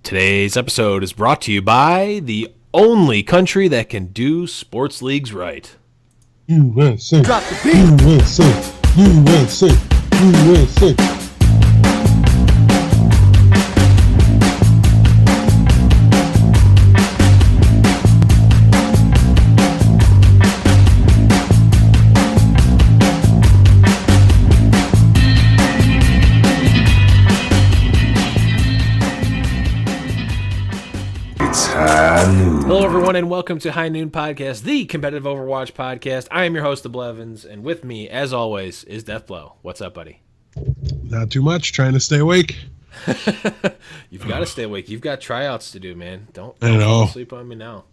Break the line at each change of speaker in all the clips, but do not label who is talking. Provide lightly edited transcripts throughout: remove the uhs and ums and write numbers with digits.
Today's episode is brought to you by the only country that can do sports leagues right.
USA.
Drop the beat.
USA. USA. USA.
Hello, everyone, and welcome to High Noon Podcast, the competitive Overwatch podcast. I am your host, Blevins, and with me, as always, is Deathblow. What's up, buddy?
Not too much. Trying to stay awake.
You've got to stay awake. You've got tryouts to do, man. Don't
I know.
fall asleep on me now.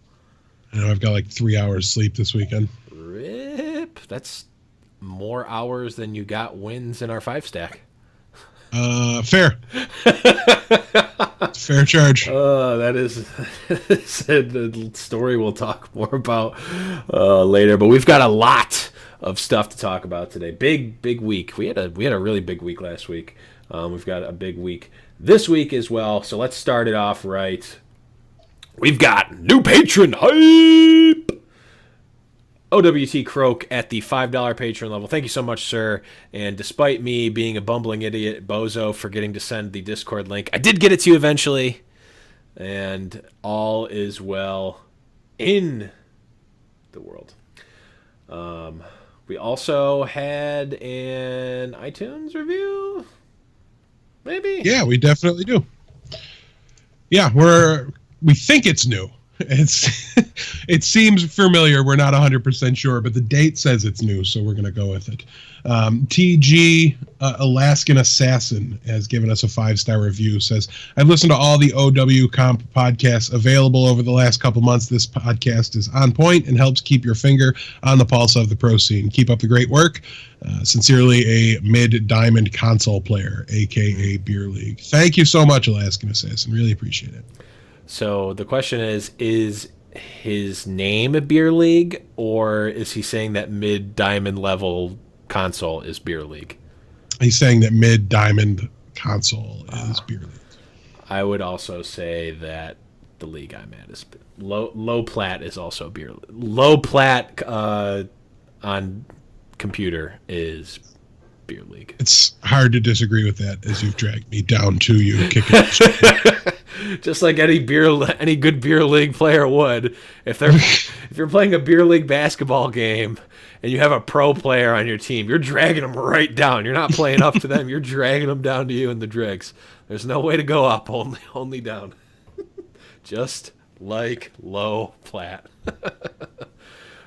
I know I've got like 3 hours sleep this weekend.
Rip. That's more hours than you got wins in our 5-stack.
Fair. Fair charge.
That is a story we'll talk more about later. But we've got a lot of stuff to talk about today. Big week. We had a really big week last week. We've got a big week this week as well. So let's start it off right. We've got new patron hype. OWT Croak at the $5 patron level. Thank you so much, sir. And despite me being a bumbling idiot bozo forgetting to send the Discord link, I did get it to you eventually. And all is well in the world. We also had an iTunes review. Maybe?
Yeah, we definitely do. Yeah, we think it's new. It seems familiar. We're not 100% sure, but the date says it's new, so we're going to go with it. TG Alaskan Assassin has given us a 5-star review. Says, I've listened to all the OW Comp podcasts available over the last couple months. This podcast is on point and helps keep your finger on the pulse of the pro scene. Keep up the great work. Sincerely, a mid-diamond console player, a.k.a. Beer League. Thank you so much, Alaskan Assassin. Really appreciate it.
So the question is his name a Beer League, or is he saying that mid-diamond level console is Beer League?
He's saying that mid-diamond console is Beer League. I
would also say that the league I'm at is low plat is also Beer League. Low plat on computer is Beer League.
It's hard to disagree with that, as you've dragged me down to you kicking.
Just like any good beer league player would, if you're playing a beer league basketball game and you have a pro player on your team, you're dragging them right down. You're not playing up to them. You're dragging them down to you in the dregs. There's no way to go up, only down. Just like low plat.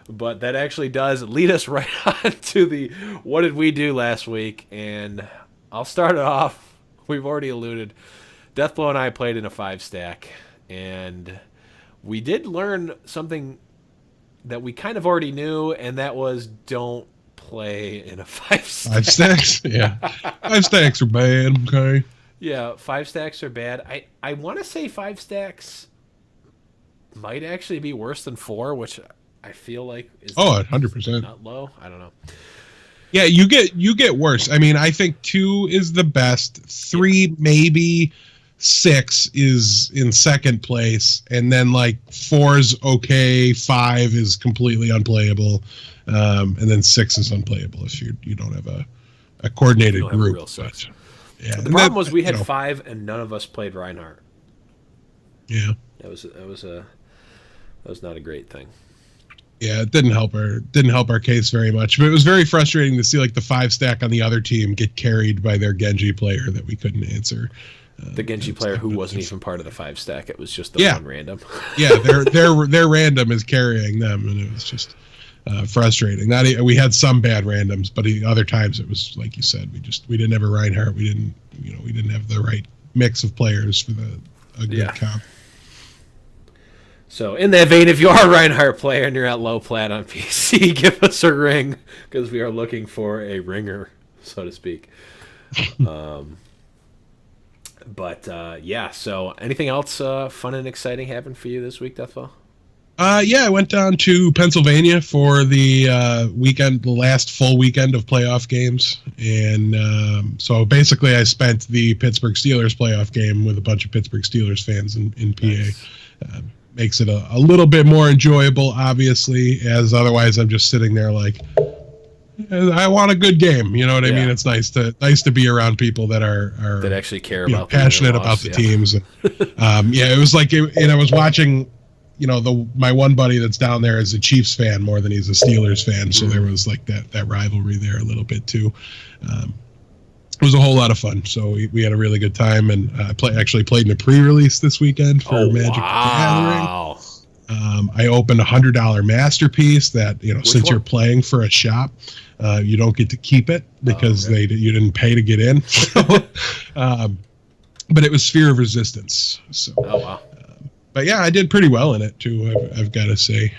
But that actually does lead us right on to the what did we do last week, and I'll start it off. We've already alluded. Deathblow and I played in a 5-stack, and we did learn something that we kind of already knew, and that was don't play in a 5-stack.
5 stacks? Yeah. 5 stacks are bad, okay?
Yeah, 5 stacks are bad. I want to say 5 stacks might actually be worse than 4, which I feel like is
100%.
Not low. I don't know.
Yeah, you get worse. I mean, I think 2 is the best. 3 maybe. 6 is in second place, and then like 4's okay, 5 is completely unplayable, and then 6 is unplayable if you don't have a coordinated group.
Have a real set. Yeah, the problem was we had 5 and none of us played Reinhardt.
Yeah,
that was not a great thing.
Yeah, it didn't help our case very much, but it was very frustrating to see like the 5-stack on the other team get carried by their Genji player that we couldn't answer.
The Genji player who wasn't even part of the 5-stack. It was just the one random.
Yeah, their random is carrying them, and it was just frustrating. We had some bad randoms, but other times it was like you said, we didn't have a Reinhardt. We didn't have the right mix of players for a good comp.
So in that vein, if you are a Reinhardt player and you're at low plat on PC, give us a ring, because we are looking for a ringer, so to speak. But so anything else fun and exciting happened for you this week, Deathfall?
Yeah, I went down to Pennsylvania for the weekend, the last full weekend of playoff games, and so basically, I spent the Pittsburgh Steelers playoff game with a bunch of Pittsburgh Steelers fans in PA.
Nice.
Makes it a little bit more enjoyable, obviously, as otherwise I'm just sitting there like, I want a good game. You know what I mean? It's nice to be around people that are
that actually care
you know,
about
passionate about the teams. Yeah, it was like, and I was watching. You know, my one buddy that's down there is a Chiefs fan more than he's a Steelers fan, so there was like that rivalry there a little bit too. It was a whole lot of fun, so we had a really good time, and actually played in a pre-release this weekend for Magic the Gathering. I opened $100 masterpiece that, you know, since you're playing for a shop, you don't get to keep it because you didn't pay to get in. So, but it was Sphere of Resistance. So, but yeah, I did pretty well in it too. I've got to say,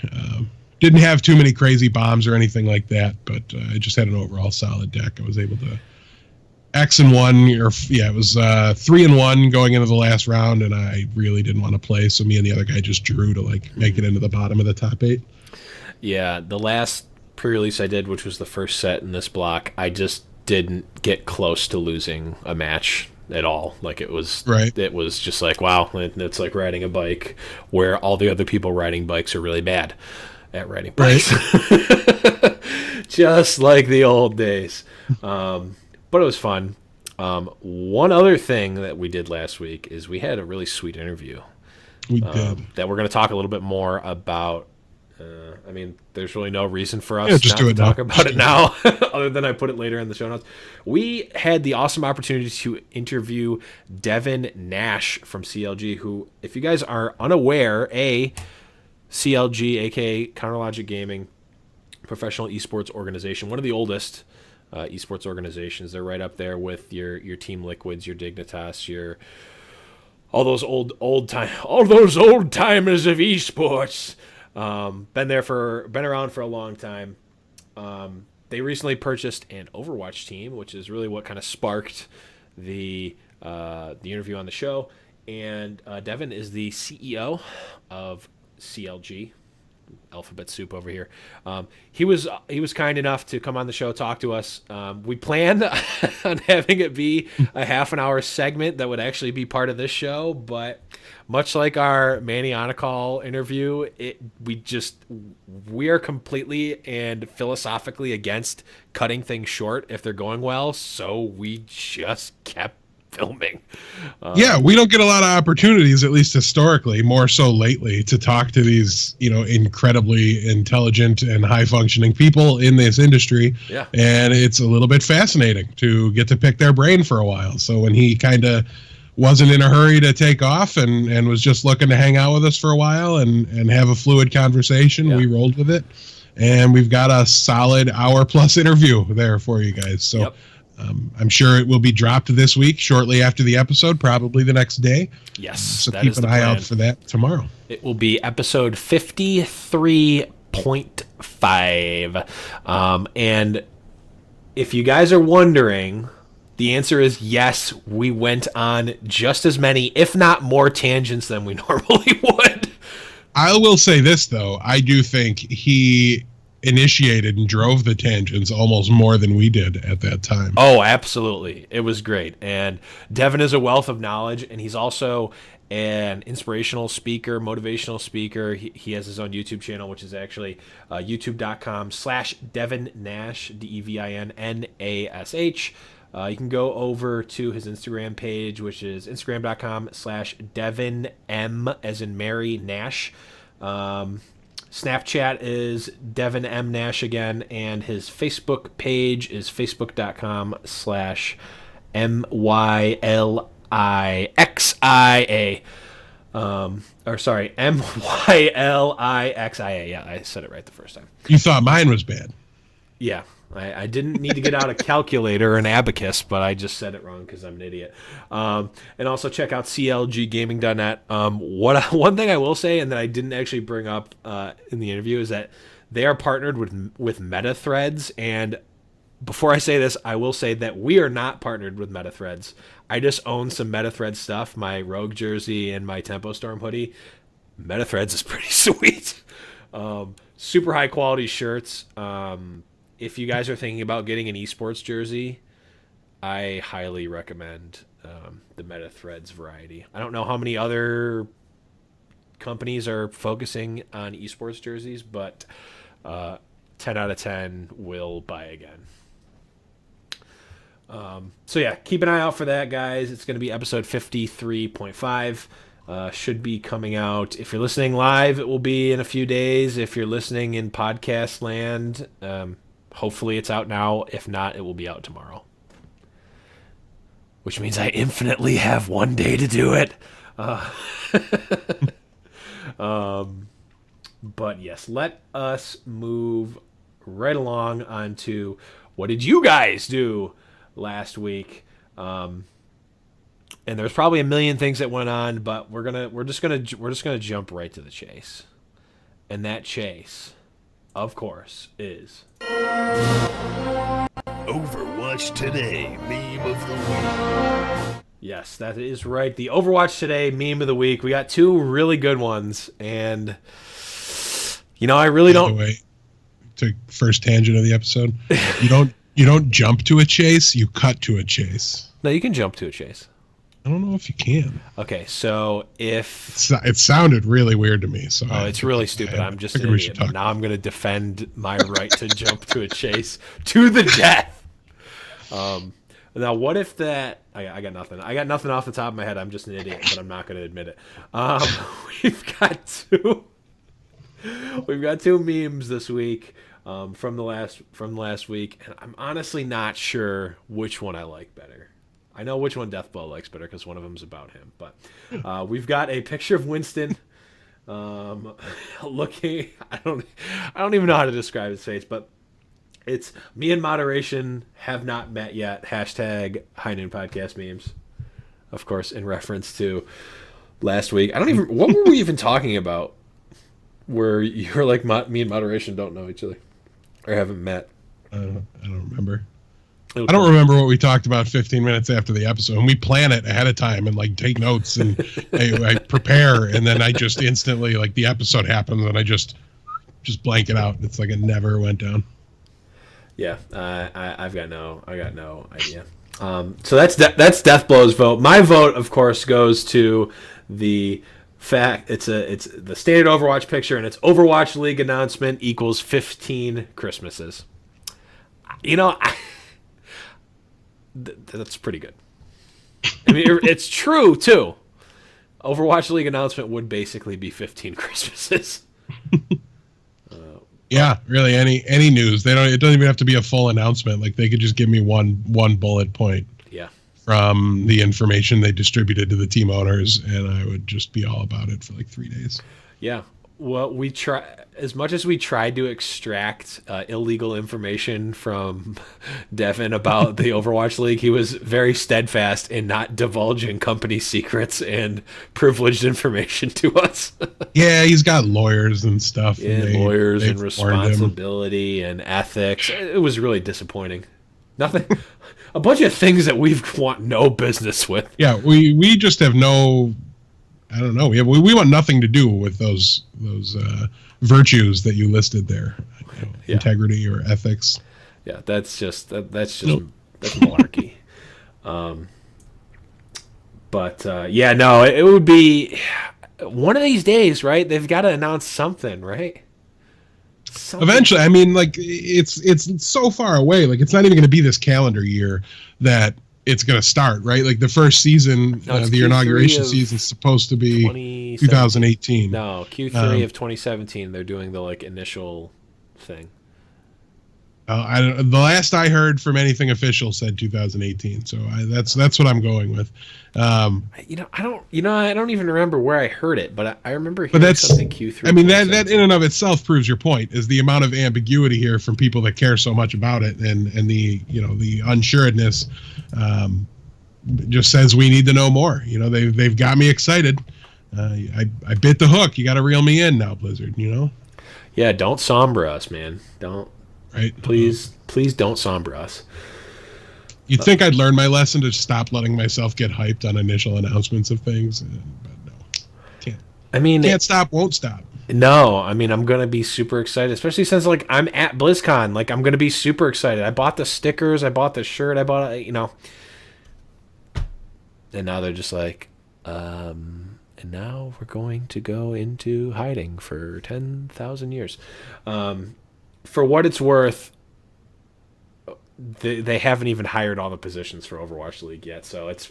didn't have too many crazy bombs or anything like that, but I just had an overall solid deck. I was able to X and 1, it was 3 and 1 going into the last round, and I really didn't want to play, so me and the other guy just drew to like make it into the bottom of the top 8.
Yeah, the last pre-release I did, which was the first set in this block, I just didn't get close to losing a match at all. Like it was just like, wow, it's like riding a bike where all the other people riding bikes are really bad at riding bikes. Just like the old days. But it was fun. One other thing that we did last week is we had a really sweet interview.
We did.
That we're going to talk a little bit more about. I mean, there's really no reason for us not to talk about it now, other than I put it later in the show notes. We had the awesome opportunity to interview Devin Nash from CLG, who, if you guys are unaware, CLG, aka Counterlogic Gaming, professional esports organization, one of the oldest esports organizations. They're right up there with your Team Liquids, your Dignitas, your all those old timers of esports. Been around for a long time. They recently purchased an Overwatch team, which is really what kind of sparked the interview on the show. And Devin is the CEO of CLG, alphabet soup over here. He was kind enough to come on the show, talk to us. We planned on having it be a half an hour segment that would actually be part of this show, but much like our Manny Onacall interview, we are completely and philosophically against cutting things short if they're going well, so we just kept filming.
Yeah, we don't get a lot of opportunities, at least historically, more so lately, to talk to these, you know, incredibly intelligent and high-functioning people in this industry.
Yeah.
And it's a little bit fascinating to get to pick their brain for a while. So when he kind of wasn't in a hurry to take off and was just looking to hang out with us for a while and have a fluid conversation, we rolled with it. And we've got a solid hour-plus interview there for you guys. So I'm sure it will be dropped this week, shortly after the episode, probably the next day.
Yes.
So keep an eye out for that tomorrow.
It will be episode 53.5. And if you guys are wondering, the answer is yes, we went on just as many, if not more, tangents than we normally would.
I will say this, though. I do think he initiated and drove the tangents almost more than we did at that time.
Oh, absolutely. It was great. And Devin is a wealth of knowledge, and he's also an inspirational speaker, motivational speaker. He has his own YouTube channel, which is actually youtube.com/Devin Nash, DevinNash. You can go over to his Instagram page, which is instagram.com/Devin M as in Mary Nash. Snapchat is Devin M Nash again, and his Facebook page is facebook.com/MYLIXIA. MYLIXIA. Yeah, I said it right the first time.
You thought mine was bad.
Yeah. I didn't need to get out a calculator or an abacus, but I just said it wrong because I'm an idiot. And also check out clggaming.net. One thing I will say, and that I didn't actually bring up in the interview, is that they are partnered with MetaThreads. And before I say this, I will say that we are not partnered with MetaThreads. I just own some MetaThreads stuff, my Rogue jersey and my Tempo Storm hoodie. MetaThreads is pretty sweet. Super high quality shirts. If you guys are thinking about getting an esports jersey, I highly recommend the MetaThreads variety. I don't know how many other companies are focusing on esports jerseys, but 10 out of 10 will buy again. So yeah, keep an eye out for that, guys. It's going to be episode 53.5. Should be coming out. If you're listening live, it will be in a few days. If you're listening in podcast land, hopefully it's out now. If not, it will be out tomorrow. Which means I infinitely have one day to do it. But yes, let us move right along onto what did you guys do last week. And there's probably a million things that went on, but we're just gonna jump right to the chase. And that chase, of course, is
Overwatch Today Meme of the Week.
Yes, that is right. The Overwatch Today Meme of the Week. We got two really good ones, and I really don't.
By the way, to first tangent of the episode, you don't jump to a chase, you cut to a chase.
No, you can jump to a chase.
I don't know if you can.
Okay, so if
it sounded really weird to me, so
it's really stupid. I'm just an
we
idiot. But now I'm going to defend my right to jump to a chase to the death. Now, what if that? I got nothing. I got nothing off the top of my head. I'm just an idiot, but I'm not going to admit it. We've got two. We've got two memes this week from the last week, and I'm honestly not sure which one I like better. I know which one Deathblow likes better because one of them's about him. But we've got a picture of Winston looking. I don't even know how to describe his face, but it's me and moderation have not met yet. Hashtag High Noon Podcast memes, of course, in reference to last week. What were we even talking about? Where you're like, me and moderation don't know each other or haven't met.
I don't remember. I don't remember what we talked about 15 minutes after the episode. And we plan it ahead of time and like take notes and I prepare, and then I just instantly, like, the episode happens and I just blank it out. It's like it never went down. Yeah,
I got no idea. So that's Deathblow's vote. My vote, of course, goes to the fact it's the standard Overwatch picture, and it's Overwatch League announcement equals 15 Christmases. That's pretty good. I mean, it's true too. Overwatch League announcement would basically be 15 Christmases.
Yeah, really. Any news? It doesn't even have to be a full announcement. Like, they could just give me one bullet point.
Yeah.
From the information they distributed to the team owners, and I would just be all about it for like 3 days.
Yeah. Well, we try as much as we tried to extract illegal information from Devin about the Overwatch League. He was very steadfast in not divulging company secrets and privileged information to us.
Yeah, he's got lawyers and stuff.
Yeah, lawyers and responsibility and ethics. It was really disappointing. Nothing. A bunch of things that we want no business with.
Yeah, we just have no. I don't know. We want nothing to do with those virtues that you listed there, integrity or ethics.
Yeah, that's malarkey. It would be one of these days, right? They've got to announce something, right?
Eventually, I mean, like, it's so far away. Like, it's not even going to be this calendar year that it's going to start, right? Like, the first season, the inauguration season is supposed to be 2018.
No, Q3 of 2017. They're doing the initial thing.
The last I heard from anything official said 2018, so that's what I'm going with.
I don't even remember where I heard it, but I remember hearing something Q3.
I mean, that in and of itself proves your point, is the amount of ambiguity here from people that care so much about it, and the the unsuredness just says we need to know more. They've got me excited. I bit the hook. You got to reel me in now, Blizzard.
Yeah, don't somber us, man. Don't.
Right.
Please don't somber us.
You'd think I'd learn my lesson to stop letting myself get hyped on initial announcements of things, but no, can't.
I mean,
Can't stop, won't stop.
no, I mean, I'm gonna be super excited, especially since like I'm at BlizzCon. Like, I'm gonna be super excited. I bought the stickers, I bought the shirt, I bought and now they're just like, and now we're going to go into hiding for 10,000 years. For what it's worth, they haven't even hired all the positions for Overwatch League yet, so it's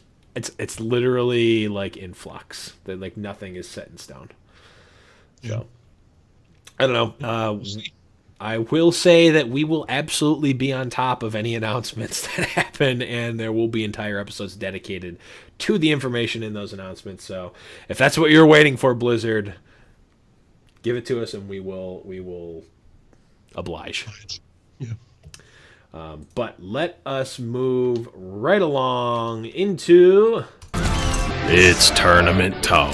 literally like in flux. That like nothing is set in stone.
Yeah.
So I don't know. I will say that we will absolutely be on top of any announcements that happen, and there will be entire episodes dedicated to the information in those announcements. So if that's what you're waiting for, Blizzard, give it to us, and we will oblige.
Yeah.
But let us move right along into
It's tournament talk.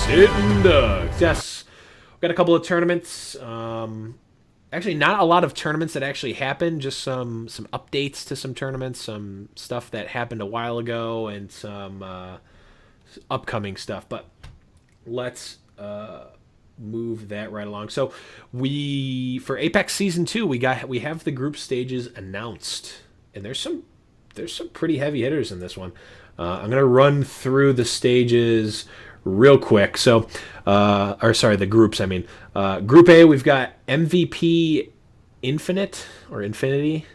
Sitting Ducks. Yes, we got a couple of tournaments. Actually, not a lot of tournaments that actually happened. Just some updates to some tournaments, some stuff that happened a while ago, and some upcoming stuff. But let's move that right along. So for Apex Season 2, we have the group stages announced, and there's some pretty heavy hitters in this one. I'm gonna run through the stages real quick. So, the groups. I mean, Group A, we've got MVP Infinite or Infinity.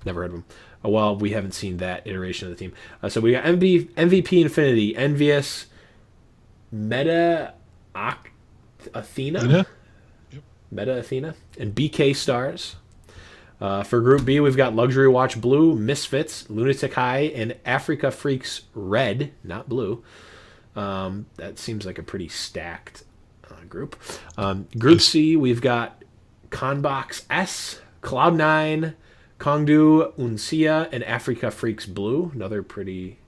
Never heard of them. Well, we haven't seen that iteration of the team. So we got MVP Infinity, Envious, Meta Athena,
Yep.
Meta Athena, and BK Stars. For Group B, we've got Luxury Watch Blue, Misfits, Lunatic High, and Africa Freaks Red, not Blue. That seems like a pretty stacked group. Group C, we've got Conbox S, Cloud9, Kongdu, Uncia, and Africa Freaks Blue. Another pretty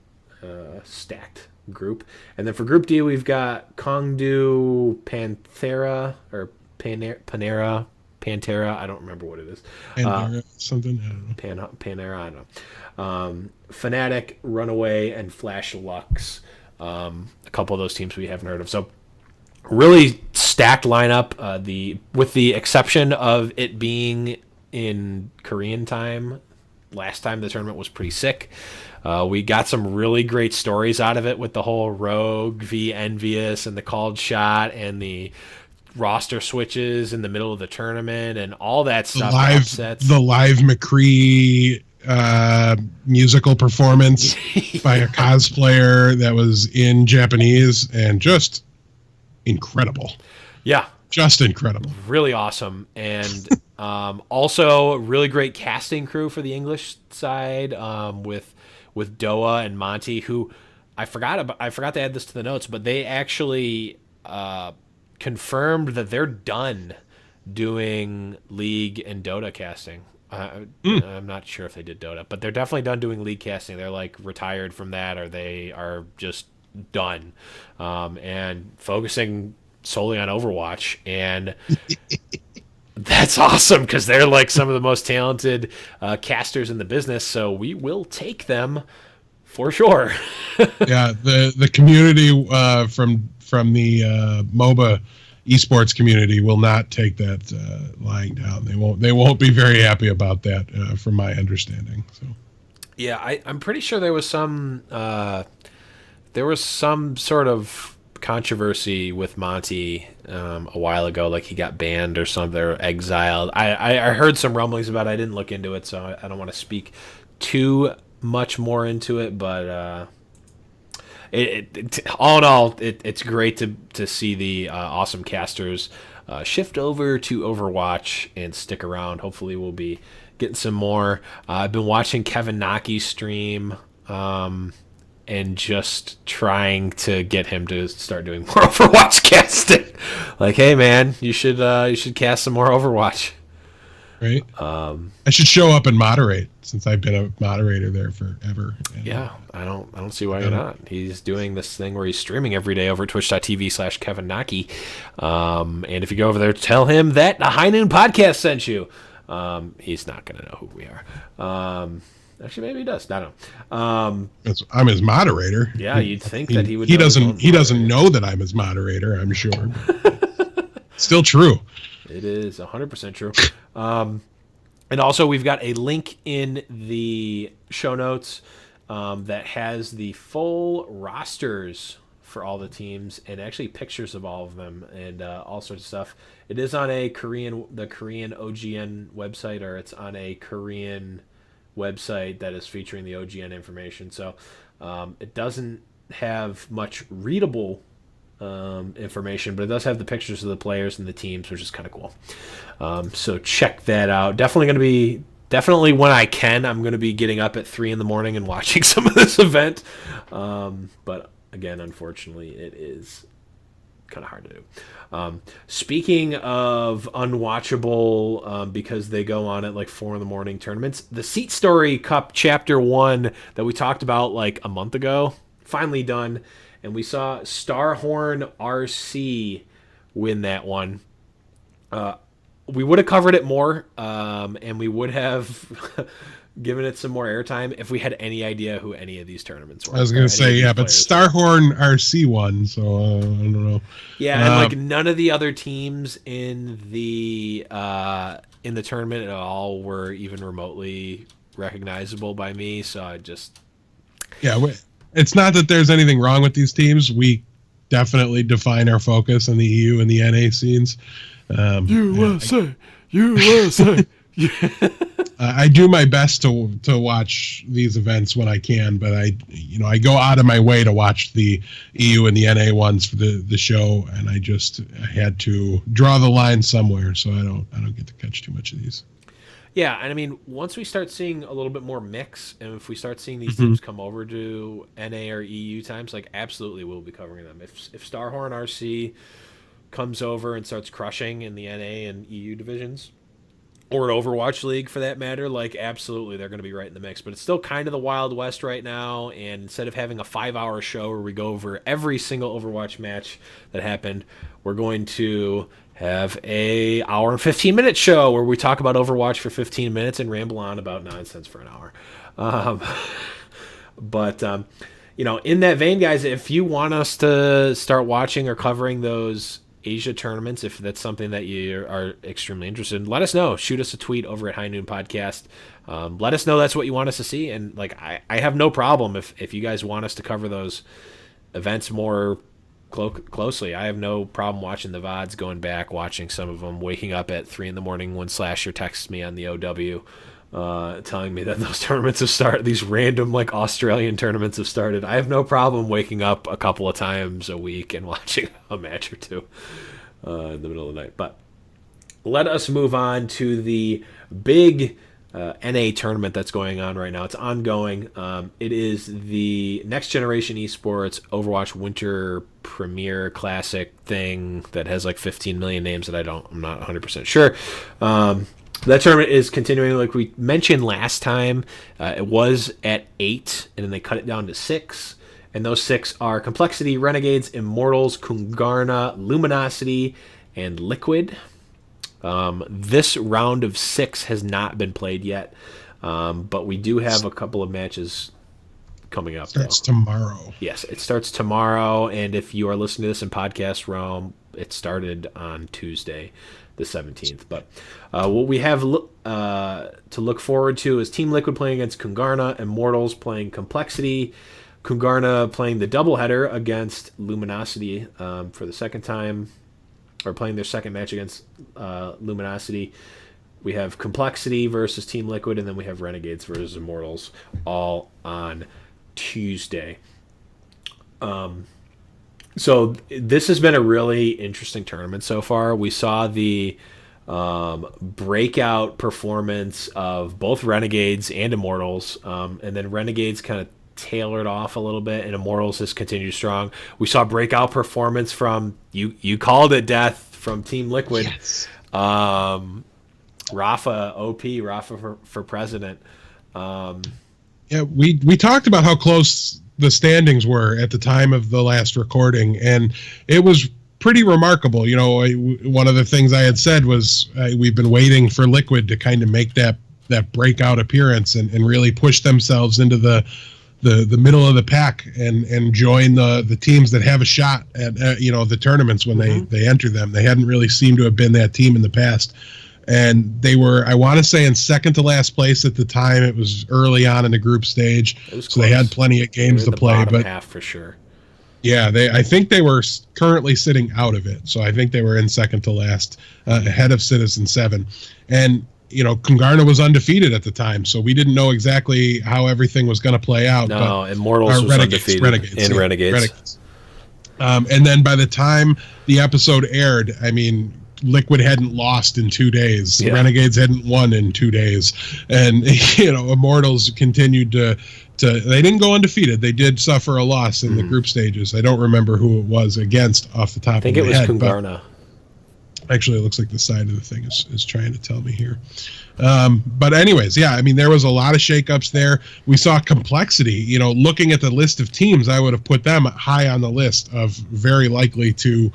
stacked group. And then for Group D, we've got Kongdu, Panthera, or Panera. Pantera, I don't remember what it is.
Something, I don't know.
Panera, I don't know. Fnatic, Runaway, and Flash Lux. A couple of those teams we haven't heard of. So really stacked lineup. With the exception of it being in Korean time. Last time the tournament was pretty sick. We got some really great stories out of it with the whole Rogue v Envious and the called shot and the roster switches in the middle of the tournament and all that stuff.
The live McCree musical performance by a cosplayer that was in Japanese and just incredible.
Yeah.
Just incredible.
Really awesome. And also really great casting crew for the English side with Doa and Monty, who I forgot to add this to the notes, but they actually confirmed that they're done doing League and Dota casting. I'm not sure if they did Dota, but they're definitely done doing League casting. They're like retired from that, or they are just done and focusing solely on Overwatch. And that's awesome because they're like some of the most talented casters in the business. So we will take them for sure.
Yeah, the community from the MOBA esports community will not take that lying down. They won't be very happy about that, from my understanding. So,
yeah, I'm pretty sure there was some sort of controversy with Monty a while ago, like he got banned or something, or exiled. I heard some rumblings about it. I didn't look into it, so I don't want to speak too much more into it, but all in all, it's great to see the awesome casters shift over to Overwatch and stick around. Hopefully we'll be getting some more. I've been watching Kevin Naki stream and just trying to get him to start doing more Overwatch casting. Like, hey man, you should cast some more Overwatch.
Right. I should show up and moderate, since I've been a moderator there forever. And,
yeah, I don't see why you're not. He's doing this thing where he's streaming every day over twitch.tv/Kevin Naki. And if you go over there, tell him that the High Noon Podcast sent you. He's not going to know who we are. Actually, maybe he does. I don't know.
I'm his moderator.
Yeah, you'd think that he would.
He
know his own
doesn't. He doesn't
moderator.
know that I'm his moderator. I'm sure. Still true.
It is 100% true. And also, we've got a link in the show notes that has the full rosters for all the teams and actually pictures of all of them and all sorts of stuff. It is on the Korean OGN website, or it's on a Korean website that is featuring the OGN information. So it doesn't have much readable information, but it does have the pictures of the players and the teams, which is kind of cool. So check that out. Definitely when I can, I'm going to be getting up at 3 a.m. and watching some of this event. But again, unfortunately, it is kind of hard to do. Speaking of unwatchable, because they go on at like 4 a.m. tournaments, the Seat Story Cup Chapter 1 that we talked about like a month ago, finally done. And we saw Starhorn RC win that one. We would have covered it more, and we would have given it some more airtime if we had any idea who any of these tournaments were.
I was going to say, yeah, but Starhorn RC won, so I don't know.
Yeah, and like none of the other teams in the tournament at all were even remotely recognizable by me, so I just...
Yeah, it's not that there's anything wrong with these teams. We definitely define our focus on the EU and the NA scenes.
USA.
I do my best to watch these events when I can, but I go out of my way to watch the EU and the NA ones for the show, and I had to draw the line somewhere, so I don't get to catch too much of these.
Yeah, and I mean, once we start seeing a little bit more mix, and if we start seeing these teams come over to NA or EU times, like absolutely we'll be covering them. If Starhorn RC comes over and starts crushing in the NA and EU divisions, or an Overwatch League for that matter, like absolutely they're going to be right in the mix. But it's still kind of the Wild West right now, and instead of having a 5-hour show where we go over every single Overwatch match that happened, we're going to have a hour and 15-minute show where we talk about Overwatch for 15 minutes and ramble on about nonsense for an hour. But in that vein, guys, if you want us to start watching or covering those Asia tournaments, if that's something that you are extremely interested in, let us know. Shoot us a tweet over at High Noon Podcast. Let us know that's what you want us to see. And like I have no problem if you guys want us to cover those events more closely. I have no problem watching the VODs, going back, watching some of them, waking up at 3 a.m. when Slasher texts me on the OW telling me that those tournaments have started, these random like Australian tournaments have started. I have no problem waking up a couple of times a week and watching a match or two in the middle of the night. But let us move on to the big NA tournament that's going on right now. It's ongoing. It is the Next Generation Esports Overwatch Winter Premier Classic thing that has like 15 million names that I'm not 100% sure. That tournament is continuing, like we mentioned last time. It was at 8, and then they cut it down to 6. And those 6 are Complexity, Renegades, Immortals, Kungarna, Luminosity, and Liquid. This round of 6 has not been played yet, but we do have a couple of matches coming up.
Starts tomorrow.
Yes, it starts tomorrow, and if you are listening to this in podcast realm, it started on Tuesday, the 17th. But what we have to look forward to is Team Liquid playing against Kungarna, Immortals playing Complexity, Kungarna playing the doubleheader against Luminosity for the second time, or playing their second match against Luminosity. We have Complexity versus Team Liquid, and then we have Renegades versus Immortals, all on Tuesday. So this has been a really interesting tournament so far. We saw the breakout performance of both Renegades and Immortals, and then Renegades kind of tailored off a little bit, and Immortals has continued strong. We saw breakout performance from you called it, Death, from Team Liquid.
Yes.
Rafa for president.
Yeah, we talked about how close the standings were at the time of the last recording, and it was pretty remarkable. One of the things I had said was we've been waiting for Liquid to kind of make that that breakout appearance and really push themselves into the middle of the pack and join the teams that have a shot at the tournaments when they enter them. They hadn't really seemed to have been that team in the past. And they were, I want to say, in second to last place at the time. It was early on in the group stage, so they had plenty of games to play. But
half for sure.
Yeah, I think they were currently sitting out of it. So I think they were in second to last, ahead of Citizen 7. And Kungarna was undefeated at the time, so we didn't know exactly how everything was going to play out.
No,
but
Immortals was undefeated. Renegades.
And then by the time the episode aired, I mean, Liquid hadn't lost in 2 days. Yeah. Renegades hadn't won in 2 days. And, Immortals continued to they didn't go undefeated. They did suffer a loss in the group stages. I don't remember who it was against off the top of my head.
I think it was Kungarna.
Actually, it looks like the side of the thing is trying to tell me here. But anyways, yeah, I mean, there was a lot of shakeups there. We saw complexity. Looking at the list of teams, I would have put them high on the list of very likely to,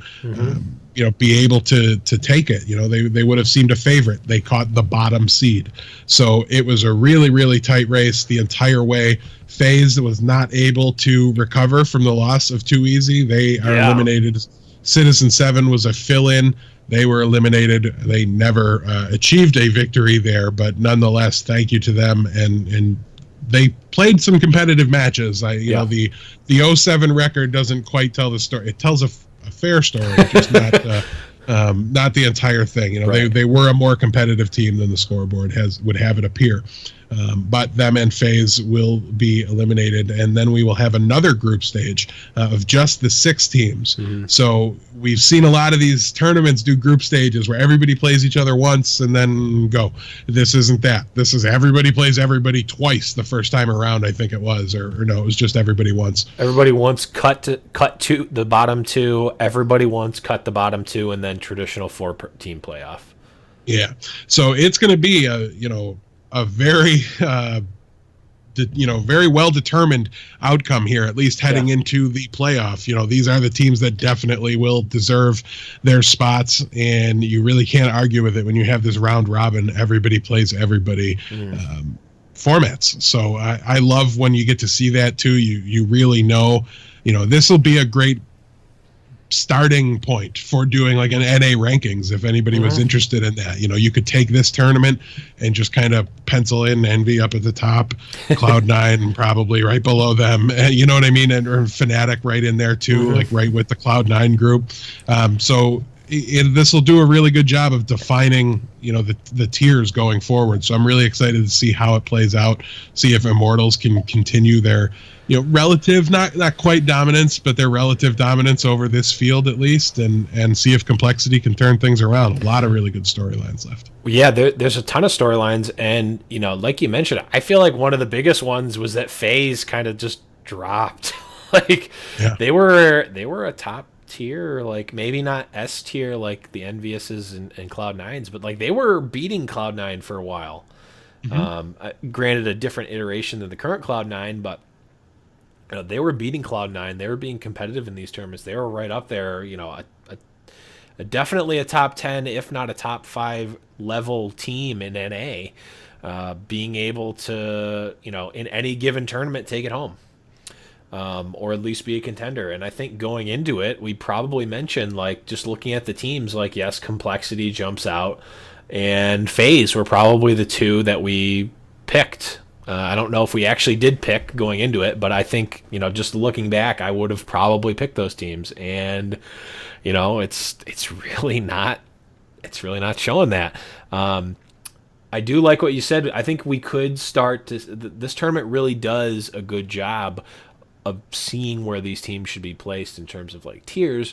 be able to take it. They would have seemed a favorite. They caught the bottom seed. So it was a really, really tight race the entire way. FaZe was not able to recover from the loss of Too Easy. They are eliminated. Citizen 7 was a fill-in. They were eliminated. They never achieved a victory there, but nonetheless, thank you to them. And they played some competitive matches. The 07 record doesn't quite tell the story. It tells a fair story, just not the entire thing. Right. They were a more competitive team than the scoreboard would have it appear. But them and FaZe will be eliminated, and then we will have another group stage of just the 6 teams. So we've seen a lot of these tournaments do group stages where everybody plays each other once and then go. This isn't that. This is everybody plays everybody twice the first time around, I think it was, or no, it was just everybody once.
Everybody once cut to the bottom 2. Everybody once cut the bottom 2, and then traditional 4-team playoff. Yeah.
So it's going to be a very very well determined outcome here, at least heading into the playoff. These are the teams that definitely will deserve their spots, and you really can't argue with it when you have this round robin, everybody plays everybody formats. So I love when you get to see that too. You really know this will be a great starting point for doing like an NA rankings. If anybody was interested in that, you could take this tournament and just kind of pencil in Envy up at the top, Cloud9 probably right below them, you know what I mean, and or Fnatic right in there too, like right with the Cloud9 group. So this will do a really good job of defining the tiers going forward. So I'm really excited to see how it plays out, see if Immortals can continue their relative, not quite dominance, but their relative dominance over this field at least, and see if Complexity can turn things around. A lot of really good storylines left.
Yeah, there's a ton of storylines, and like you mentioned, I feel like one of the biggest ones was that FaZe kind of just dropped. They were a top tier, like maybe not S tier like the Enviouses and Cloud9s, but like they were beating Cloud9 for a while. Granted, a different iteration than the current Cloud9, but they were beating Cloud9. They were being competitive in these tournaments. They were right up there, definitely a top 10, if not a top 5 level team in NA, being able to, in any given tournament, take it home, or at least be a contender. And I think going into it, we probably mentioned, like, just looking at the teams, like, yes, Complexity jumps out, and FaZe were probably the 2 that we picked. I don't know if we actually did pick going into it, but I think, just looking back, I would have probably picked those teams. And, it's really not showing that. I do like what you said. I think we could start to, this tournament really does a good job of seeing where these teams should be placed in terms of like tiers.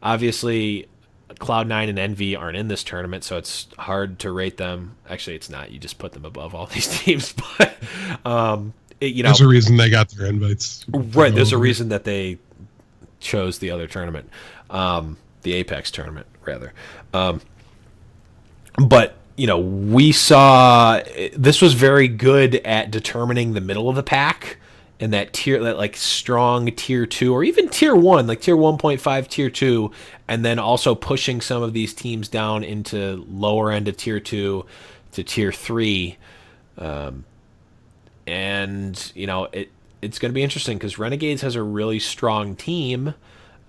Obviously, Cloud9 and Envy aren't in this tournament, so it's hard to rate them. Actually, it's not. You just put them above all these teams. But
there's a reason they got their invites.
Right. There's a reason that they chose the other tournament, the Apex tournament, rather. But we saw this was very good at determining the middle of the pack. And that tier, that like strong tier 2 or even tier 1, like tier 1.5, tier 2, and then also pushing some of these teams down into lower end of tier 2 to tier 3. And it's going to be interesting because Renegades has a really strong team.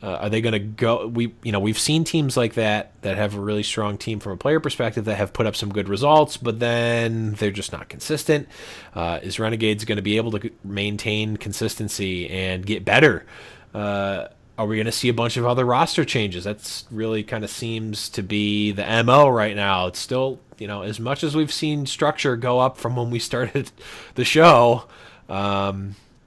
Are they going to go? We've seen teams like that have a really strong team from a player perspective that have put up some good results, but then they're just not consistent. Is Renegades going to be able to maintain consistency and get better? Are we going to see a bunch of other roster changes? That's really kind of seems to be the MO right now. It's still, as much as we've seen structure go up from when we started the show,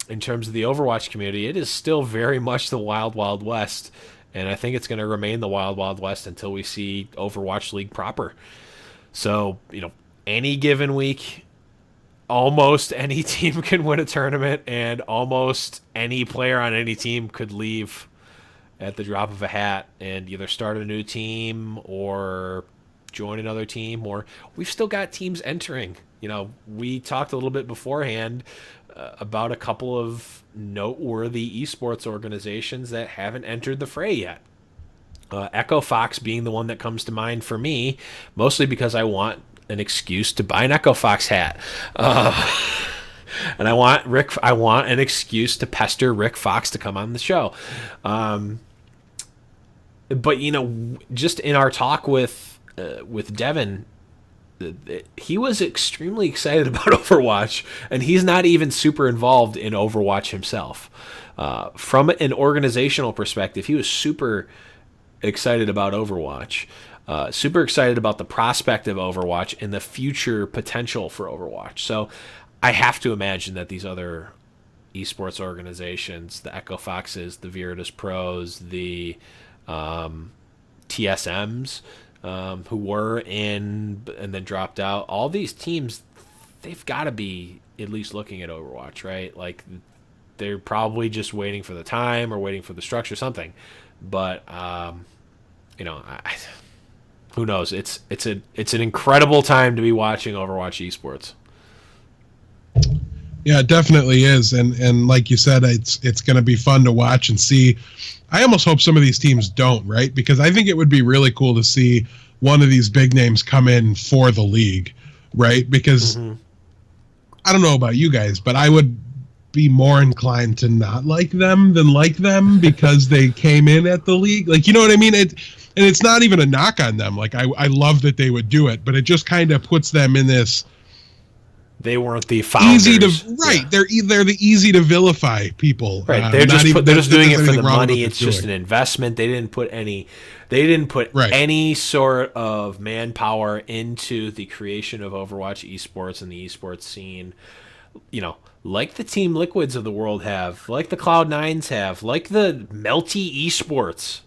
in terms of the Overwatch community, it is still very much the Wild Wild West. And I think it's going to remain the Wild Wild West until we see Overwatch League proper. So, any given week, almost any team can win a tournament, and almost any player on any team could leave at the drop of a hat and either start a new team or join another team, or we've still got teams entering. We talked a little bit beforehand about a couple of noteworthy esports organizations that haven't entered the fray yet. Echo Fox being the one that comes to mind for me, mostly because I want an excuse to buy an Echo Fox hat. And I want an excuse to pester Rick Fox to come on the show. But just in our talk with Devin, he was extremely excited about Overwatch, and he's not even super involved in Overwatch himself. From an organizational perspective, he was super excited about Overwatch, super excited about the prospect of Overwatch and the future potential for Overwatch. So I have to imagine that these other esports organizations, the Echo Foxes, the Virtus Pros, the TSMs, who were in and then dropped out, all these teams, they've got to be at least looking at Overwatch, right? Like, they're probably just waiting for the time or waiting for the structure, something. But who knows? It's an incredible time to be watching Overwatch esports.
Yeah, it definitely is, and like you said, it's going to be fun to watch and see. I almost hope some of these teams don't, right? Because I think it would be really cool to see one of these big names come in for the league, right? Because I don't know about you guys, but I would be more inclined to not like them than like them because they came in at the league. Like, you know what I mean? And it's not even a knock on them. Like, I love that they would do it, but it just kind of puts them in this.
They weren't the founders.
They're the easy to vilify people.
Right, they're just doing it for the money. It's just an investment. They didn't put any any sort of manpower into the creation of Overwatch esports and the esports scene. Like the Team Liquids of the world have, like the Cloud9s have, like the Melty Esports,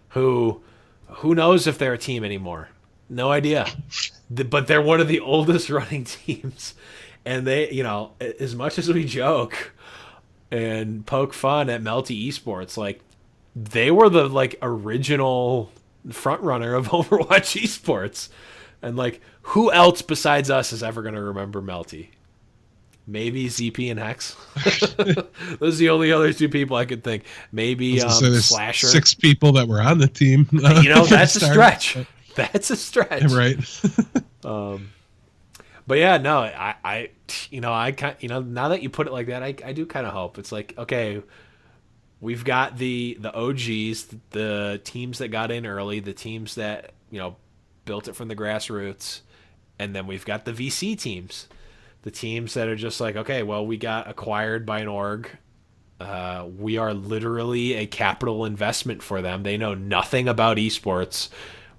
who knows if they're a team anymore? No idea. But they're one of the oldest running teams. And they, as much as we joke and poke fun at Melty Esports, like, they were the original front runner of Overwatch esports. And who else besides us is ever going to remember Melty? Maybe ZP and Hex. Those are the only other two people I could think. Maybe Slasher.
6 people that were on the team.
That's a stretch. That's a stretch.
Right.
But yeah, no, I now that you put it like that, I do kind of hope. It's like, okay, we've got the OGs, the teams that got in early, the teams that, built it from the grassroots, and then we've got the VC teams, the teams that are just like, okay, well, we got acquired by an org. We are literally a capital investment for them. They know nothing about esports.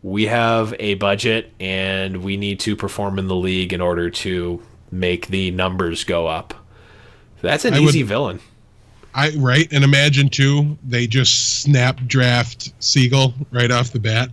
We have a budget, and we need to perform in the league in order to make the numbers go up. That's an easy villain.
Right, and imagine, too, they just snap draft Siegel right off the bat.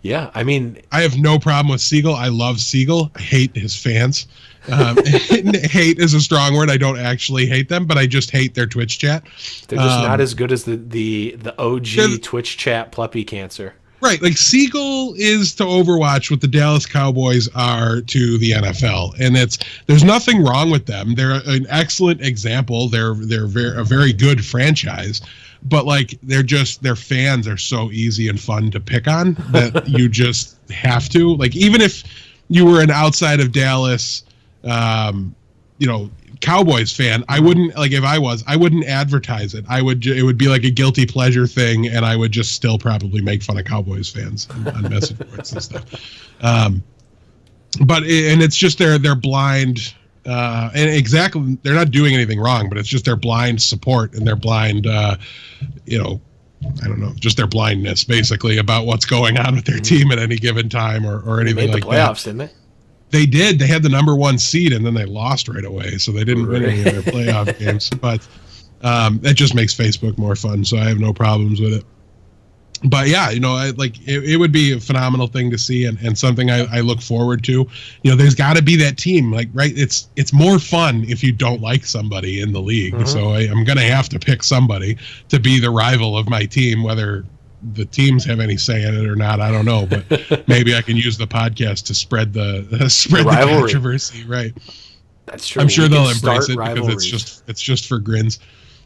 Yeah, I mean,
I have no problem with Siegel. I love Siegel. I hate his fans. Hate is a strong word. I don't actually hate them, but I just hate their Twitch chat.
They're just not as good as the OG Twitch chat Pluppy Cancer.
Right, like Siegel is to Overwatch what the Dallas Cowboys are to the NFL, and there's nothing wrong with them. They're an excellent example. They're a very good franchise, but their fans are so easy and fun to pick on that you just have to. Like, even if you were an outside of Dallas you know, Cowboys fan, I wouldn't, like, if I wouldn't advertise it. It would be like a guilty pleasure thing, and I would just still probably make fun of Cowboys fans on message boards and stuff. And it's just their blind, and exactly, they're not doing anything wrong, but it's just their blind support and their blind, you know, I don't know, just their blindness basically about what's going on with their team at any given time or anything like that.
They made the playoffs, didn't they?
They did. They had the number 1 seed, and then they lost right away, so they didn't win any of their playoff games. But that just makes Facebook more fun, so I have no problems with it. But yeah, you know, it would be a phenomenal thing to see, and something I look forward to. You know, there's got to be that team, like, right? It's more fun if you don't like somebody in the league. Mm-hmm. So I'm gonna have to pick somebody to be the rival of my team, whether the teams have any say in it or not, I don't know, but maybe I can use the podcast to spread the controversy. Right.
That's true.
I'm sure they'll embrace it because it's just for grins.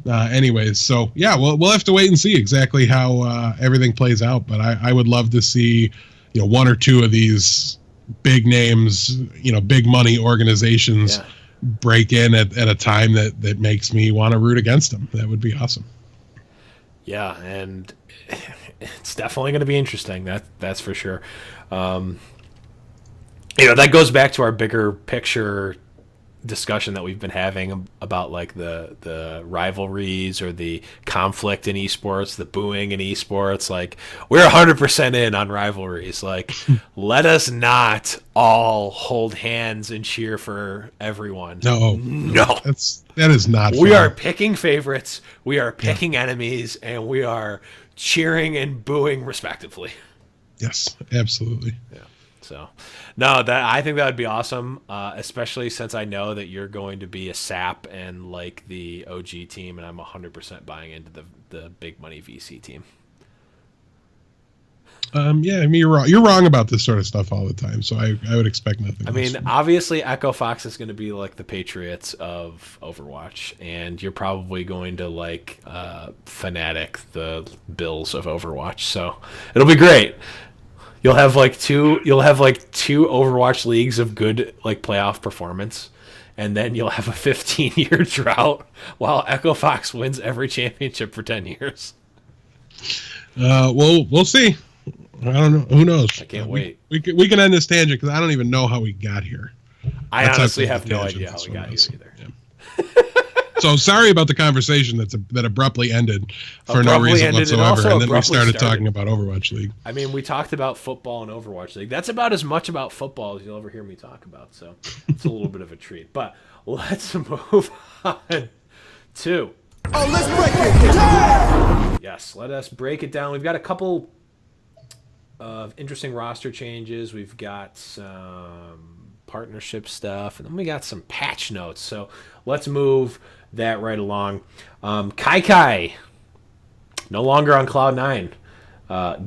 Anyways, so yeah, we'll have to wait and see exactly how everything plays out. But I would love to see, you know, 1 or 2 of these big names, you know, big money organizations break in at a time that makes me want to root against them. That would be awesome.
Yeah, and it's definitely going to be interesting. That's for sure. You know, that goes back to our bigger picture discussion that we've been having about like the rivalries or the conflict in esports, the booing in esports. Like, we're 100% in on rivalries. Like, let us not all hold hands and cheer for everyone.
No, that is not
we
fun.
are picking favorites, we are picking enemies, and we are cheering and booing respectively.
Yes, absolutely.
Yeah. So, no, I think that would be awesome, especially since I know that you're going to be a sap and like the OG team, and I'm 100% buying into the big money VC team.
Yeah, I mean, you're wrong about this sort of stuff all the time, so I would expect nothing.
I mean, obviously, Echo Fox is going to be like the Patriots of Overwatch, and you're probably going to like Fnatic, the Bills of Overwatch. So it'll be great. You'll have like two Overwatch leagues of good like playoff performance, and then you'll have a 15-year drought while Echo Fox wins every championship for 10 years.
We'll see. I don't know. Who knows?
I can't wait.
We can end this tangent because I don't even know how we got here.
I honestly have no idea how we got here either.
Yeah. So sorry about the conversation that abruptly ended for no reason whatsoever, and then we started talking about Overwatch League.
I mean, we talked about football and Overwatch League. That's about as much about football as you'll ever hear me talk about, so it's a little bit of a treat. But let's move on to...
Oh, let's break it down!
Yes, let us break it down. We've got a couple of interesting roster changes. We've got some partnership stuff, and then we got some patch notes. So let's move that right along. Kai no longer on Cloud9.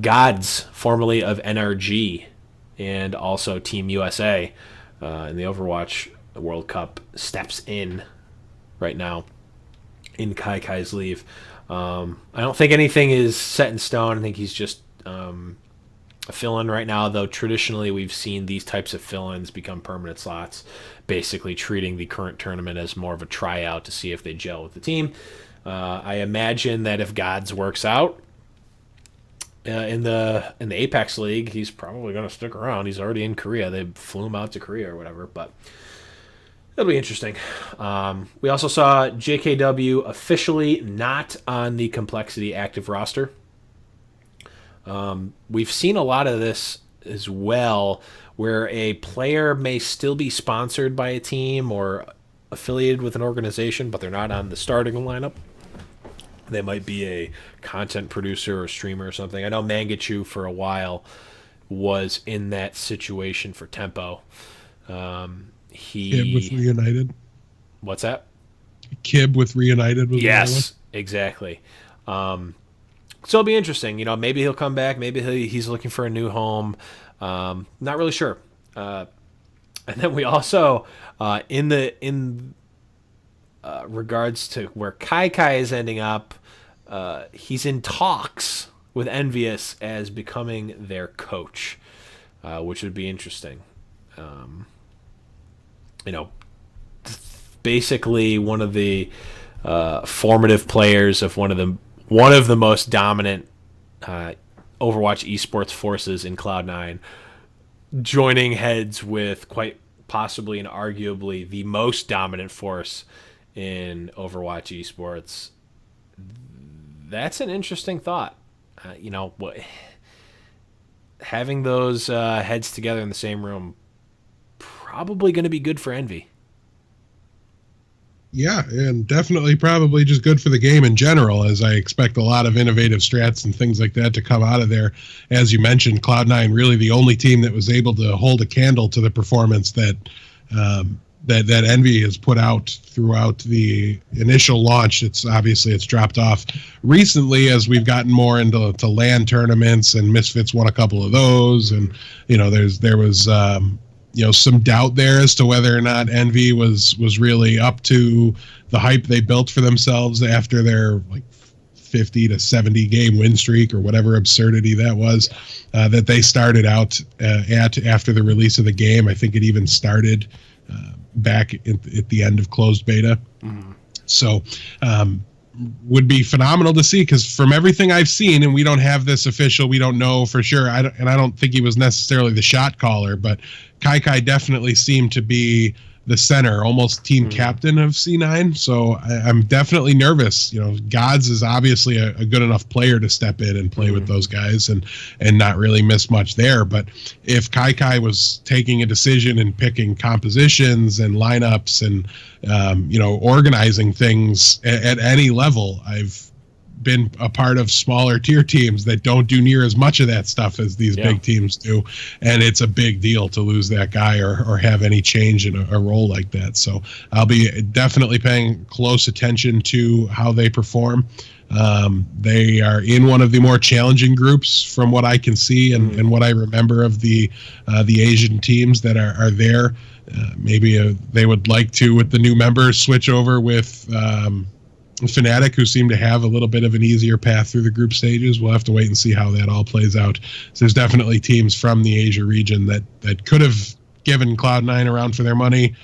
Gods, formerly of NRG and also Team USA in the Overwatch World Cup, steps in right now in Kai's leave. I don't think anything is set in stone. I think he's just a fill-in right now, though traditionally we've seen these types of fill-ins become permanent slots, basically treating the current tournament as more of a tryout to see if they gel with the team. I imagine that if Gods works out in the Apex League, he's probably going to stick around. He's already in Korea. They flew him out to Korea or whatever, but it'll be interesting. We also saw JKW officially not on the Complexity active roster. We've seen a lot of this as well, where a player may still be sponsored by a team or affiliated with an organization, but they're not on the starting lineup. They might be a content producer or streamer or something. I know Mangachu for a while was in that situation for Tempo.
Kib with Reunited.
What's that?
Kib with Reunited.
Yes, exactly. So it'll be interesting. You know, maybe he'll come back. Maybe he's looking for a new home. Not really sure. And then we also, in regards to where Kai is ending up, he's in talks with Envious as becoming their coach, which would be interesting. You know, basically one of the formative players of one of the most dominant Overwatch esports forces in Cloud9, joining heads with quite possibly and arguably the most dominant force in Overwatch esports. That's an interesting thought. Having those heads together in the same room, probably going to be good for Envy.
Yeah, and definitely probably just good for the game in general, as I expect a lot of innovative strats and things like that to come out of there. As you mentioned, Cloud9 really the only team that was able to hold a candle to the performance that that Envy has put out throughout the initial launch. It's dropped off recently as we've gotten more into LAN tournaments, and Misfits won a couple of those, and there was some doubt there as to whether or not Envy was really up to the hype they built for themselves after their like 50 to 70 game win streak or whatever absurdity that was that they started out after the release of the game. I think it even started back at the end of closed beta. Mm-hmm. So would be phenomenal to see, because from everything I've seen, and we don't have this official, we don't know for sure, I don't think he was necessarily the shot caller, but Kai definitely seemed to be the center, almost team captain of C9. So I'm definitely nervous. Gods is obviously a good enough player to step in and play with those guys and not really miss much there. But if Kai was taking a decision and picking compositions and lineups and organizing things at any level, I've been a part of smaller tier teams that don't do near as much of that stuff as these big teams do, and it's a big deal to lose that guy or have any change in a role like that. So I'll be definitely paying close attention to how they perform. They are in one of the more challenging groups from what I can see and what I remember of the Asian teams that are there. Maybe they would like to, with the new members, switch over with Fnatic, who seem to have a little bit of an easier path through the group stages. We'll have to wait and see how that all plays out. So there's definitely teams from the Asia region that could have given Cloud9 a run for their money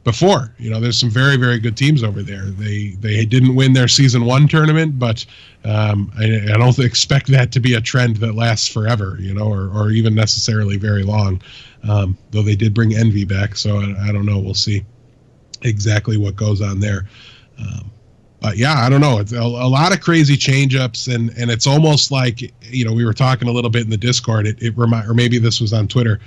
before. There's some very, very good teams over there. They didn't win their season 1 tournament, but I don't expect that to be a trend that lasts forever, or even necessarily very long. Though they did bring Envy back, so I don't know. We'll see exactly what goes on there. But yeah, I don't know. It's a lot of crazy change-ups, and it's almost like, we were talking a little bit in the Discord, or maybe this was on Twitter,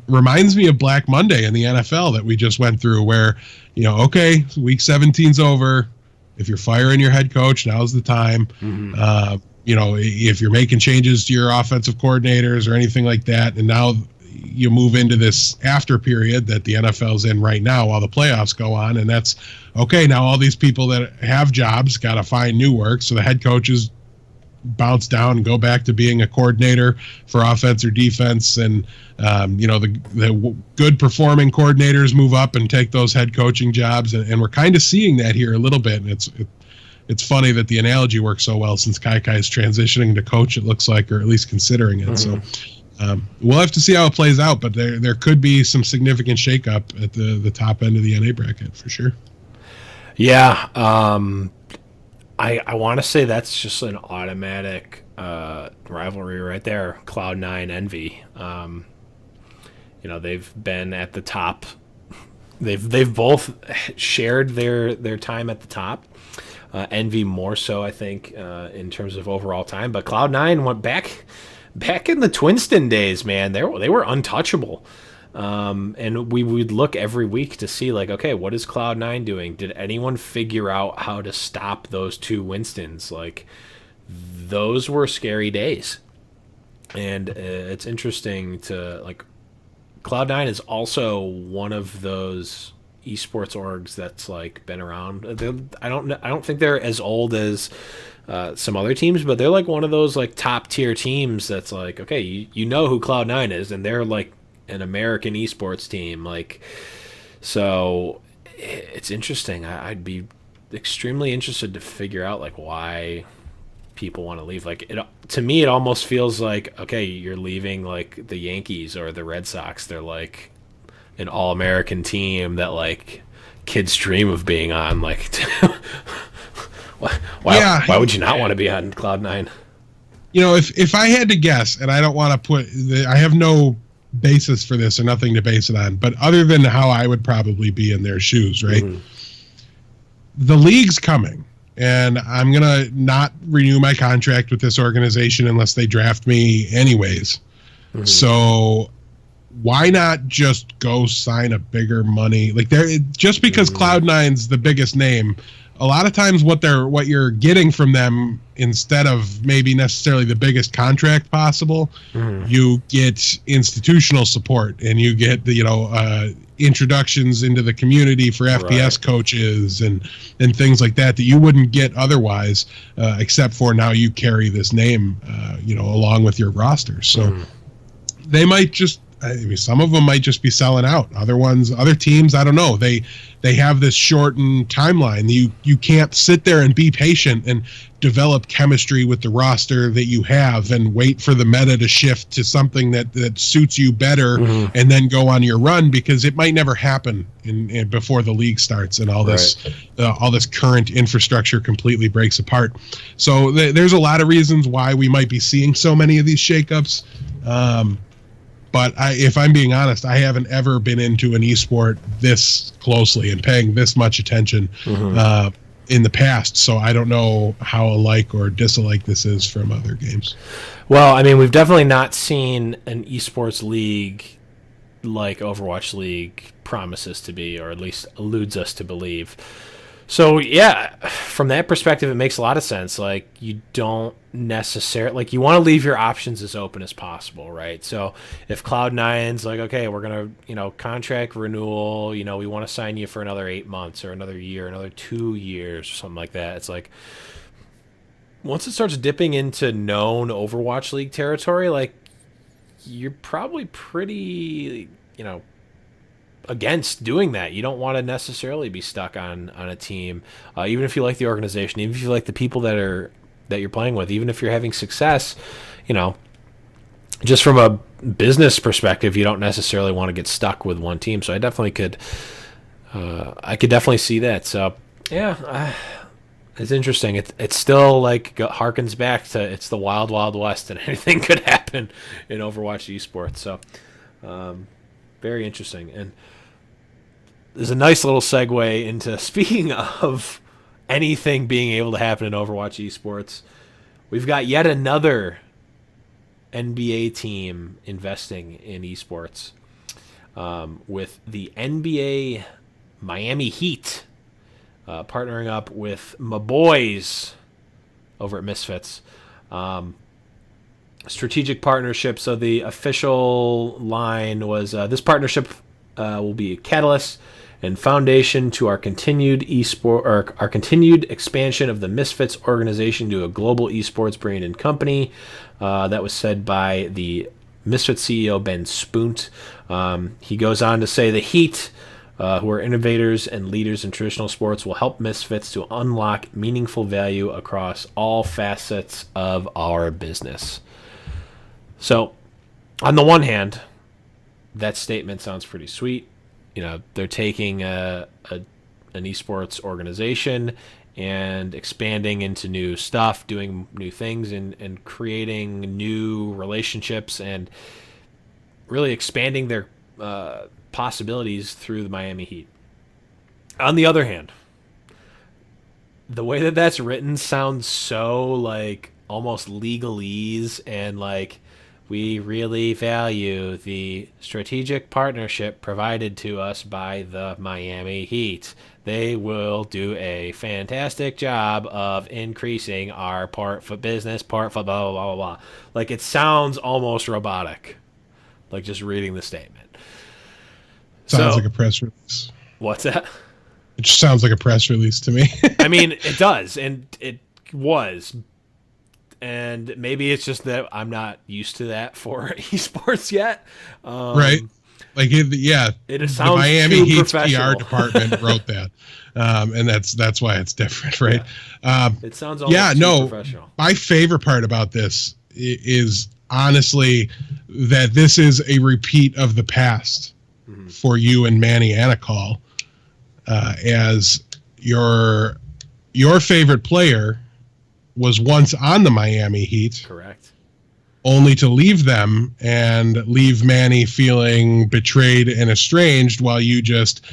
reminds me of Black Monday in the NFL that we just went through, where, okay, week 17's over. If you're firing your head coach, now's the time. Mm-hmm. If you're making changes to your offensive coordinators or anything like that, and now you move into this after period that the NFL's in right now while the playoffs go on, and that's okay. Now all these people that have jobs got to find new work, so the head coaches bounce down and go back to being a coordinator for offense or defense, and the good performing coordinators move up and take those head coaching jobs, and we're kind of seeing that here a little bit. And it's funny that the analogy works so well, since Kai is transitioning to coach, it looks like, or at least considering it. Mm-hmm. So we'll have to see how it plays out, but there could be some significant shakeup at the top end of the NA bracket for sure.
Yeah, I want to say that's just an automatic rivalry right there. Cloud9 Envy. They've been at the top. They've both shared their time at the top. Envy more so, I think, in terms of overall time. But Cloud9 went back in the Twinston days, man. They were untouchable. And we would look every week to see, like, okay, what is Cloud9 doing? Did anyone figure out how to stop those two Winstons? Like, those were scary days. And it's interesting to, like, Cloud9 is also one of those esports orgs that's, like, been around. I don't think they're as old as some other teams, but they're like one of those, like, top tier teams that's like, okay, you know who Cloud9 is, and they're like an American esports team. Like, so it's interesting. I'd be extremely interested to figure out, like, why people want to leave. Like, to me, it almost feels like, okay, you're leaving, like, the Yankees or the Red Sox. They're like an all-American team that, like, kid's dream of being on. Like, why would you not want to be on Cloud9?
If I had to guess, and I don't want to I have no basis for this or nothing to base it on, but other than how I would probably be in their shoes, right? Mm-hmm. The league's coming, and I'm going to not renew my contract with this organization unless they draft me anyways. Mm-hmm. So why not just go sign a bigger money? Like, just because Cloud9's the biggest name, a lot of times what you're getting from them, instead of maybe necessarily the biggest contract possible, you get institutional support, and you get the introductions into the community for FBS coaches and things like that you wouldn't get otherwise, except for now you carry this name along with your roster. So they might just, some of them might just be selling out. Other teams, I don't know. They have this shortened timeline. You can't sit there and be patient and develop chemistry with the roster that you have and wait for the meta to shift to something that suits you better and then go on your run, because it might never happen before the league starts and all this current infrastructure completely breaks apart. So there's a lot of reasons why we might be seeing so many of these shakeups. But if I'm being honest, I haven't ever been into an esport this closely and paying this much attention in the past. So I don't know how alike or disalike this is from other games.
Well, I mean, we've definitely not seen an esports league like Overwatch League promises to be, or at least alludes us to believe. So, yeah, from that perspective, it makes a lot of sense. Like, you don't necessarily... Like, you want to leave your options as open as possible, right? So, if Cloud9's like, okay, we're going to, contract renewal, we want to sign you for another 8 months or another year, another 2 years, or something like that. It's like, once it starts dipping into known Overwatch League territory, like, you're probably pretty, against doing that. You don't want to necessarily be stuck on a team, even if you like the organization, even if you like the people that you're playing with, even if you're having success. Just from a business perspective, you don't necessarily want to get stuck with one team. So I definitely could definitely see that. So yeah, it's interesting. It's still like harkens back to it's the wild, wild west, and anything could happen in Overwatch esports. So very interesting. And there's a nice little segue into, speaking of anything being able to happen in Overwatch esports, we've got yet another NBA team investing in esports, with the NBA Miami Heat partnering up with my boys over at Misfits. Strategic partnership. So the official line was, this partnership will be a catalyst and foundation to our continued our continued expansion of the Misfits organization to a global esports brand and company. That was said by the Misfits CEO Ben Spunt. He goes on to say the Heat, who are innovators and leaders in traditional sports, will help Misfits to unlock meaningful value across all facets of our business. So, on the one hand, that statement sounds pretty sweet. They're taking an esports organization and expanding into new stuff, doing new things, and creating new relationships, and really expanding their possibilities through the Miami Heat. On the other hand, the way that that's written sounds so like almost legalese, and like, we really value the strategic partnership provided to us by the Miami Heat. They will do a fantastic job of increasing our business, blah, blah, blah, blah, blah. Like, it sounds almost robotic, like just reading the statement.
Sounds like a press release.
What's that?
It just sounds like a press release to me.
I mean, it does, and it was. And maybe it's just that I'm not used to that for esports yet.
Right. Like,
it sounds
the Miami Heat's
PR
department wrote that. And that's why it's different, right?
Yeah. It sounds almost too professional.
My favorite part about this is honestly that this is a repeat of the past for you and Manny Anacall. as your favorite player was once on the Miami Heat.
Correct.
Only to leave them and leave Manny feeling betrayed and estranged while you just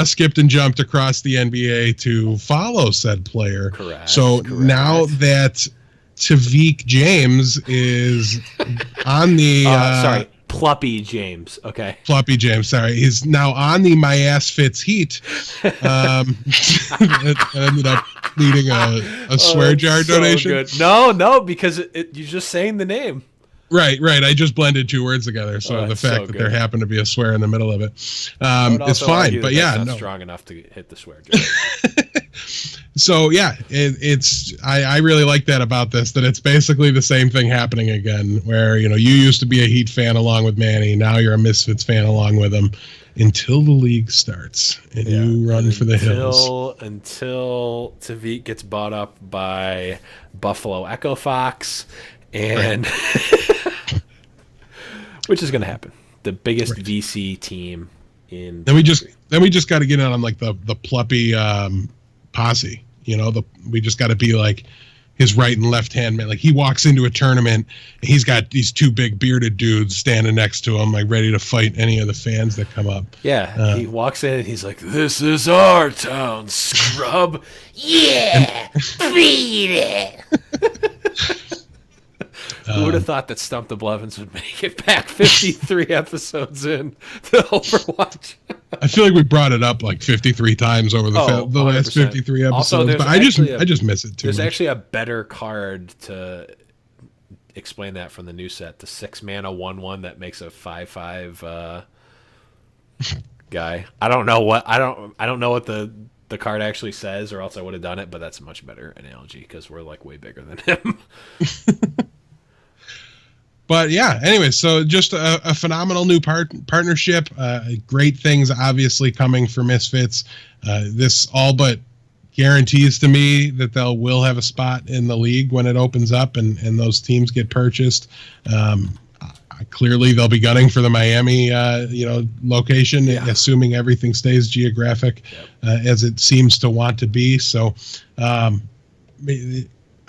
skipped and jumped across the NBA to follow said player.
Correct.
So now that Tavik James is on the...
sorry, Pluppy James. Okay.
Floppy James, sorry. He's now on the My Ass Fits Heat. It ended up leading a swear jar donation.
Good. No, because you're just saying the name.
Right. I just blended two words together, so the fact that there happened to be a swear in the middle of it is fine. But yeah,
that's not strong enough to hit the swear jar.
So yeah, I really like that about this, that it's basically the same thing happening again, where you used to be a Heat fan along with Manny, now you're a Misfits fan along with him, until the league starts and you run for the hills.
Until Tavik gets bought up by Buffalo Echo Fox, and which is going to happen. The biggest VC team in.
Then we just got to get on like the Pluppy posse. We just got to be like his right and left hand man. Like he walks into a tournament and he's got these two big bearded dudes standing next to him, like ready to fight any of the fans that come up.
Yeah, he walks in and he's like, "This is our town, scrub." Yeah, beat it. Who would have thought that Stump the Blevins would make it back 53 episodes in to Overwatch?
I feel like we brought it up like 53 times over the last 53 episodes, also, but I just miss it too.
There's actually a better card to explain that from the new set, the 6-mana 1/1 that makes a 5/5 guy. I don't know what the card actually says, or else I would have done it, but that's a much better analogy because we're like way bigger than him.
But yeah, anyway, so just a phenomenal new partnership. Great things obviously coming for Misfits. This all but guarantees to me that will have a spot in the league when it opens up and those teams get purchased. Clearly, they'll be gunning for the Miami, location, assuming everything stays geographic as it seems to want to be. So.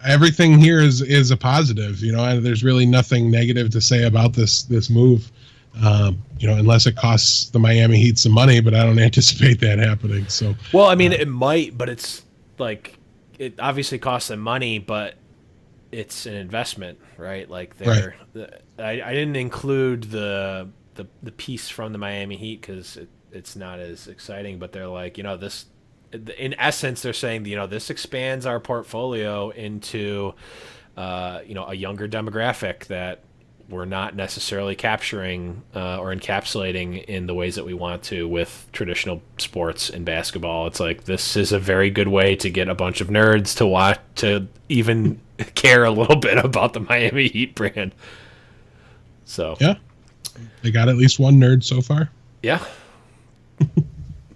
Everything here is a positive, and there's really nothing negative to say about this move, unless it costs the Miami Heat some money, but I don't anticipate that happening. So,
well, I mean, it might, but it's like it obviously costs them money, but it's an investment, right? Like I didn't include the piece from the Miami Heat because it's not as exciting, but they're like, this. In essence, they're saying, this expands our portfolio into, a younger demographic that we're not necessarily capturing or encapsulating in the ways that we want to with traditional sports and basketball. It's like, this is a very good way to get a bunch of nerds to watch, to even care a little bit about the Miami Heat brand. So
yeah, they got at least one nerd so far.
Yeah.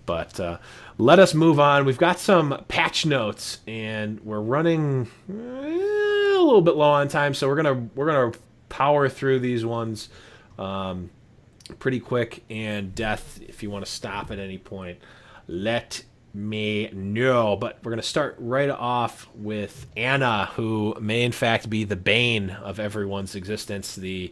But let us move on. We've got some patch notes, and we're running a little bit low on time, so we're gonna power through these ones pretty quick. And Death, if you want to stop at any point, let me know. But we're gonna start right off with Anna, who may in fact be the bane of everyone's existence, the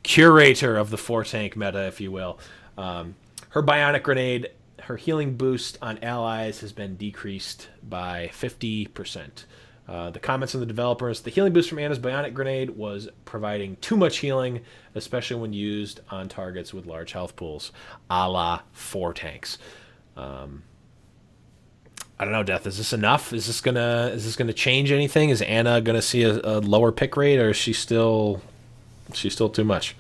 curator of the 4-tank meta, if you will. Her Bionic Grenade. Her healing boost on allies has been decreased by 50%. The comments from the developers: the healing boost from Anna's Bionic Grenade was providing too much healing, especially when used on targets with large health pools, a la 4-tanks. I don't know, Death. Is this enough? Is this gonna change anything? Is Anna gonna see a lower pick rate, or is she still too much?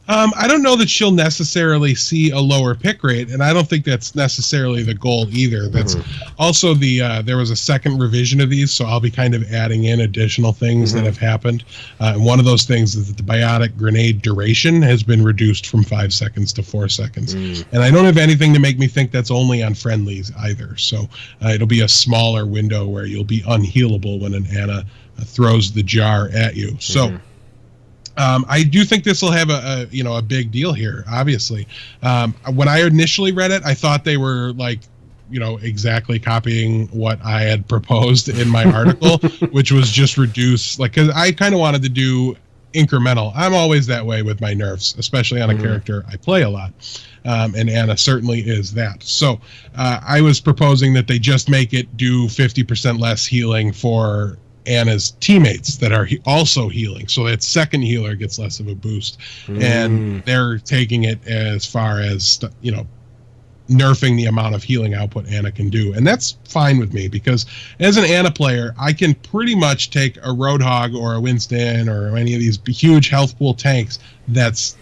I don't know that she'll necessarily see a lower pick rate, and I don't think that's necessarily the goal either. That's also there was a second revision of these, so I'll be kind of adding in additional things that have happened. And one of those things is that the Bionic Grenade duration has been reduced from 5 seconds to 4 seconds. And I don't have anything to make me think that's only on friendlies either. So it'll be a smaller window where you'll be unhealable when an Anna throws the jar at you. So I do think this will have a big deal here. Obviously, when I initially read it, I thought they were like, exactly copying what I had proposed in my article, which was just reduce, like, because I kind of wanted to do incremental. I'm always that way with my nerfs, especially on a character I play a lot. And Anna certainly is that. So I was proposing that they just make it do 50% less healing for Anna's teammates that are also healing. So that second healer gets less of a boost. And they're taking it as far as, nerfing the amount of healing output Anna can do. And that's fine with me, because as an Anna player, I can pretty much take a Roadhog or a Winston or any of these huge health pool tanks that's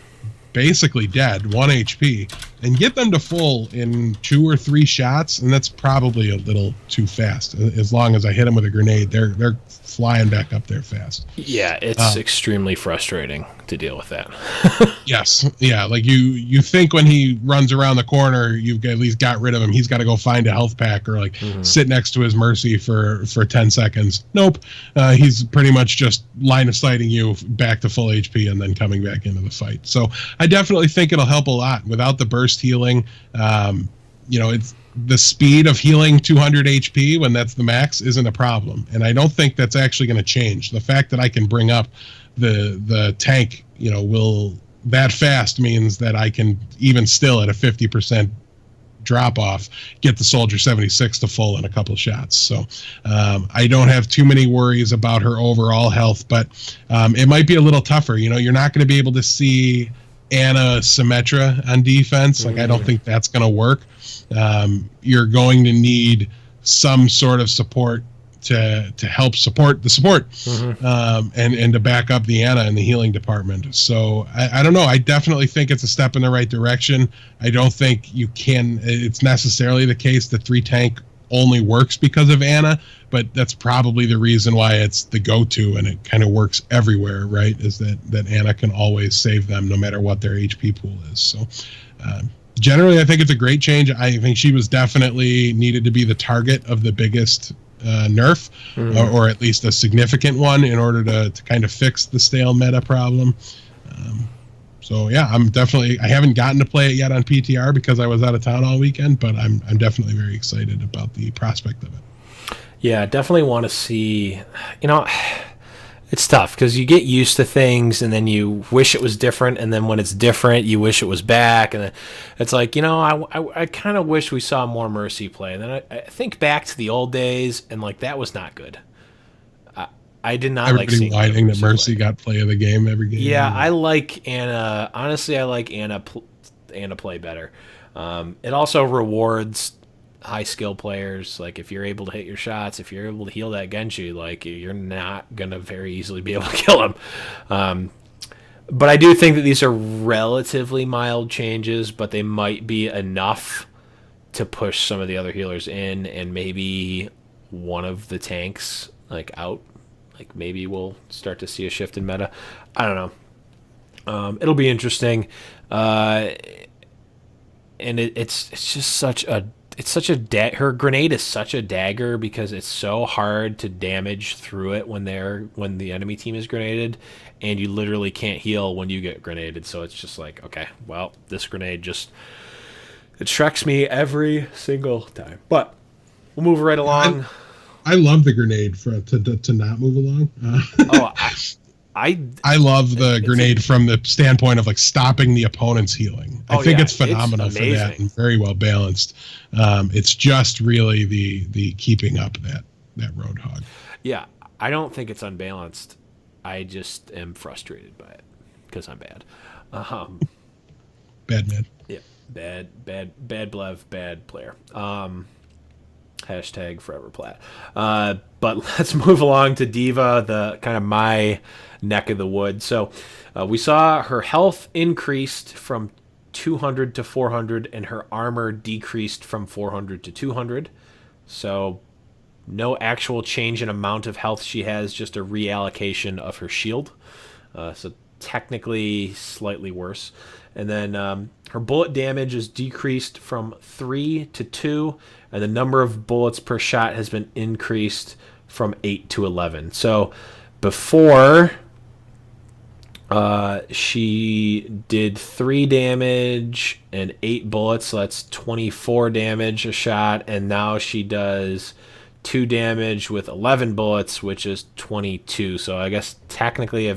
basically dead, 1 HP, and get them to full in 2 or 3 shots, and that's probably a little too fast. As long as I hit them with a grenade, they're flying back up there fast.
Yeah, it's extremely frustrating to deal with that.
Yes, yeah, like you think when he runs around the corner, you've at least got rid of him. He's got to go find a health pack or like sit next to his Mercy for 10 seconds. Nope, he's pretty much just line of sighting you back to full HP and then coming back into the fight. So I definitely think it'll help a lot without the burst healing. It's the speed of healing 200 HP when that's the max isn't a problem, and I don't think that's actually going to change. The fact that I can bring up the tank, will that fast means that I can even still at a 50% drop off get the Soldier 76 to full in a couple shots. So I don't have too many worries about her overall health, but it might be a little tougher. You're not going to be able to see Anna Symmetra on defense. Like, I don't think that's going to work. You're going to need some sort of support to help support the support, and to back up the Anna in the healing department. So I don't know. I definitely think it's a step in the right direction. I don't think it's necessarily the case that 3 tank only works because of Anna, but that's probably the reason why it's the go-to, and it kind of works everywhere, right? Is that Anna can always save them no matter what their HP pool is. So generally, I think it's a great change. I think she was definitely needed to be the target of the biggest nerf, or at least a significant one, in order to kind of fix the stale meta problem. So yeah, I haven't gotten to play it yet on PTR because I was out of town all weekend, but I'm definitely very excited about the prospect of it.
Yeah, definitely want to see. It's tough because you get used to things and then you wish it was different, and then when it's different, you wish it was back, and it's like, I kind of wish we saw more Mercy play. And then I think back to the old days, and like that was not good. I did not like seeing
whining that Mercy got play of the game every game.
Yeah, I like Anna. Honestly, I like Anna play better. It also rewards high skill players. Like, if you're able to hit your shots, if you're able to heal that Genji, like, you're not gonna very easily be able to kill him. But I do think that these are relatively mild changes, but they might be enough to push some of the other healers in, and maybe one of the tanks like out. Like, maybe we'll start to see a shift in meta. I don't know. It'll be interesting. And it's just such a her grenade is such a dagger, because it's so hard to damage through it when the enemy team is grenaded, and you literally can't heal when you get grenaded. So it's just like, okay, well, this grenade it Shreks me every single time. But we'll move right along.
I love the grenade to not move along. I love the grenade from the standpoint of like stopping the opponent's healing. I think it's phenomenal for that, and very well balanced. It's just really the keeping up that Roadhog.
Yeah, I don't think it's unbalanced. I just am frustrated by it because I'm bad.
Bad man.
Yeah, bad Blev, bad player. Hashtag forever plat. But let's move along to Diva, the kind of my neck of the wood. So we saw her health increased from 200 to 400, and her armor decreased from 400 to 200. So no actual change in amount of health she has, just a reallocation of her shield. So technically slightly worse. And then her bullet damage is decreased from 3 to 2, and the number of bullets per shot has been increased from 8 to 11. So before, She did 3 damage and 8 bullets, so that's 24 damage a shot, and now she does 2 damage with 11 bullets, which is 22. So I guess technically a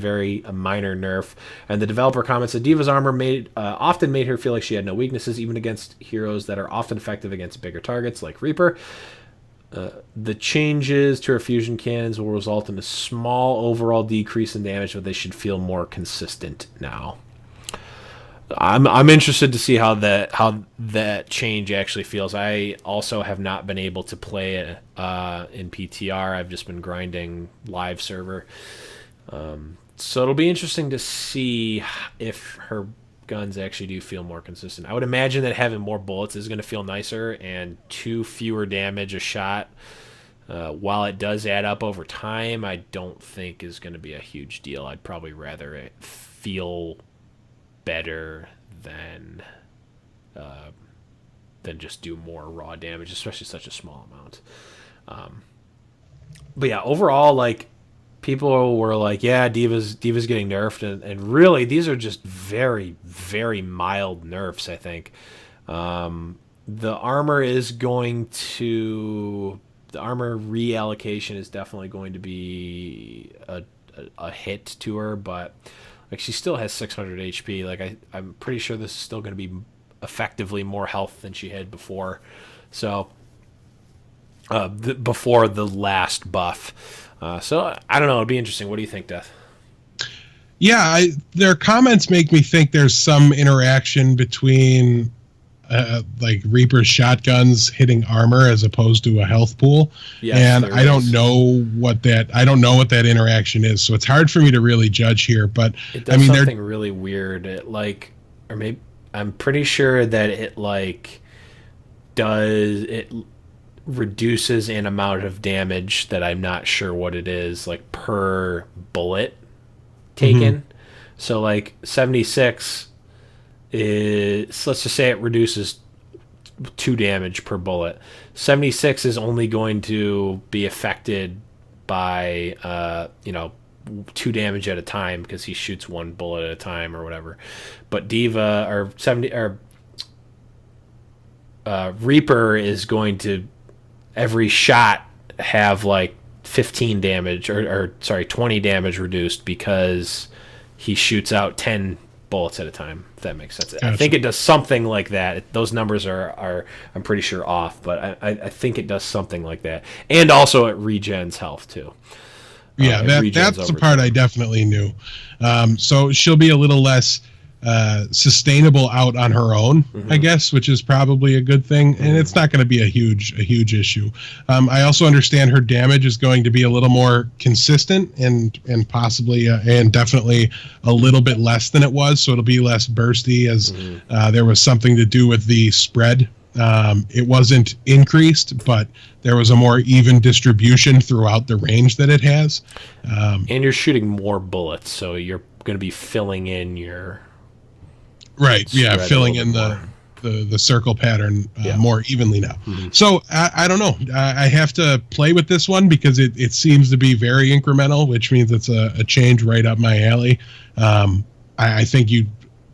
minor nerf. And the developer comments that Diva's armor often made her feel like she had no weaknesses, even against heroes that are often effective against bigger targets like Reaper. The changes to her fusion cannons will result in a small overall decrease in damage, but they should feel more consistent now. I'm interested to see how that change actually feels. I also have not been able to play it in PTR. I've just been grinding live server. So it'll be interesting to see if her guns actually do feel more consistent. I would imagine that having more bullets is going to feel nicer, and 2 fewer damage a shot, while it does add up over time, I don't think is going to be a huge deal. I'd probably rather it feel better than just do more raw damage, especially such a small amount. But yeah, overall, like, people were like, yeah, Diva's getting nerfed, and really these are just very, very mild nerfs, I think. The armor reallocation is definitely going to be a hit to her, but like, she still has 600 HP. Like, I'm pretty sure this is still going to be effectively more health than she had before. So before the last buff. So I don't know. It'd be interesting. What do you think, Death?
Yeah, their comments make me think there's some interaction between like Reaper's shotguns hitting armor as opposed to a health pool. Yes, and I don't know what that interaction is. So it's hard for me to really judge here. But
it does, I mean, something really weird. I'm pretty sure that it reduces an amount of damage that I'm not sure what it is, like, per bullet taken. Mm-hmm. So like 76 is, let's just say it reduces 2 damage per bullet. 76 is only going to be affected by 2 damage at a time, because he shoots 1 bullet at a time or whatever. But Diva or Reaper is going to, every shot, have like 15 damage or 20 damage reduced, because he shoots out 10 bullets at a time, if that makes sense. Gotcha. I think it does something like that. Those numbers are I'm pretty sure off, but I think it does something like that. And also it regens health too.
Yeah, that's the part I definitely knew. So she'll be a little less sustainable out on her own, mm-hmm. I guess, which is probably a good thing, mm-hmm. and it's not going to be a huge issue. I also understand her damage is going to be a little more consistent and possibly and definitely a little bit less than it was, so it'll be less bursty, as mm-hmm. There was something to do with the spread. It wasn't increased, but there was a more even distribution throughout the range that it has.
And you're shooting more bullets, so you're going to be filling in your...
Right, yeah, filling in the circle pattern more evenly now. Mm-hmm. So I don't know. I have to play with this one, because it seems to be very incremental, which means it's a change right up my alley. I think you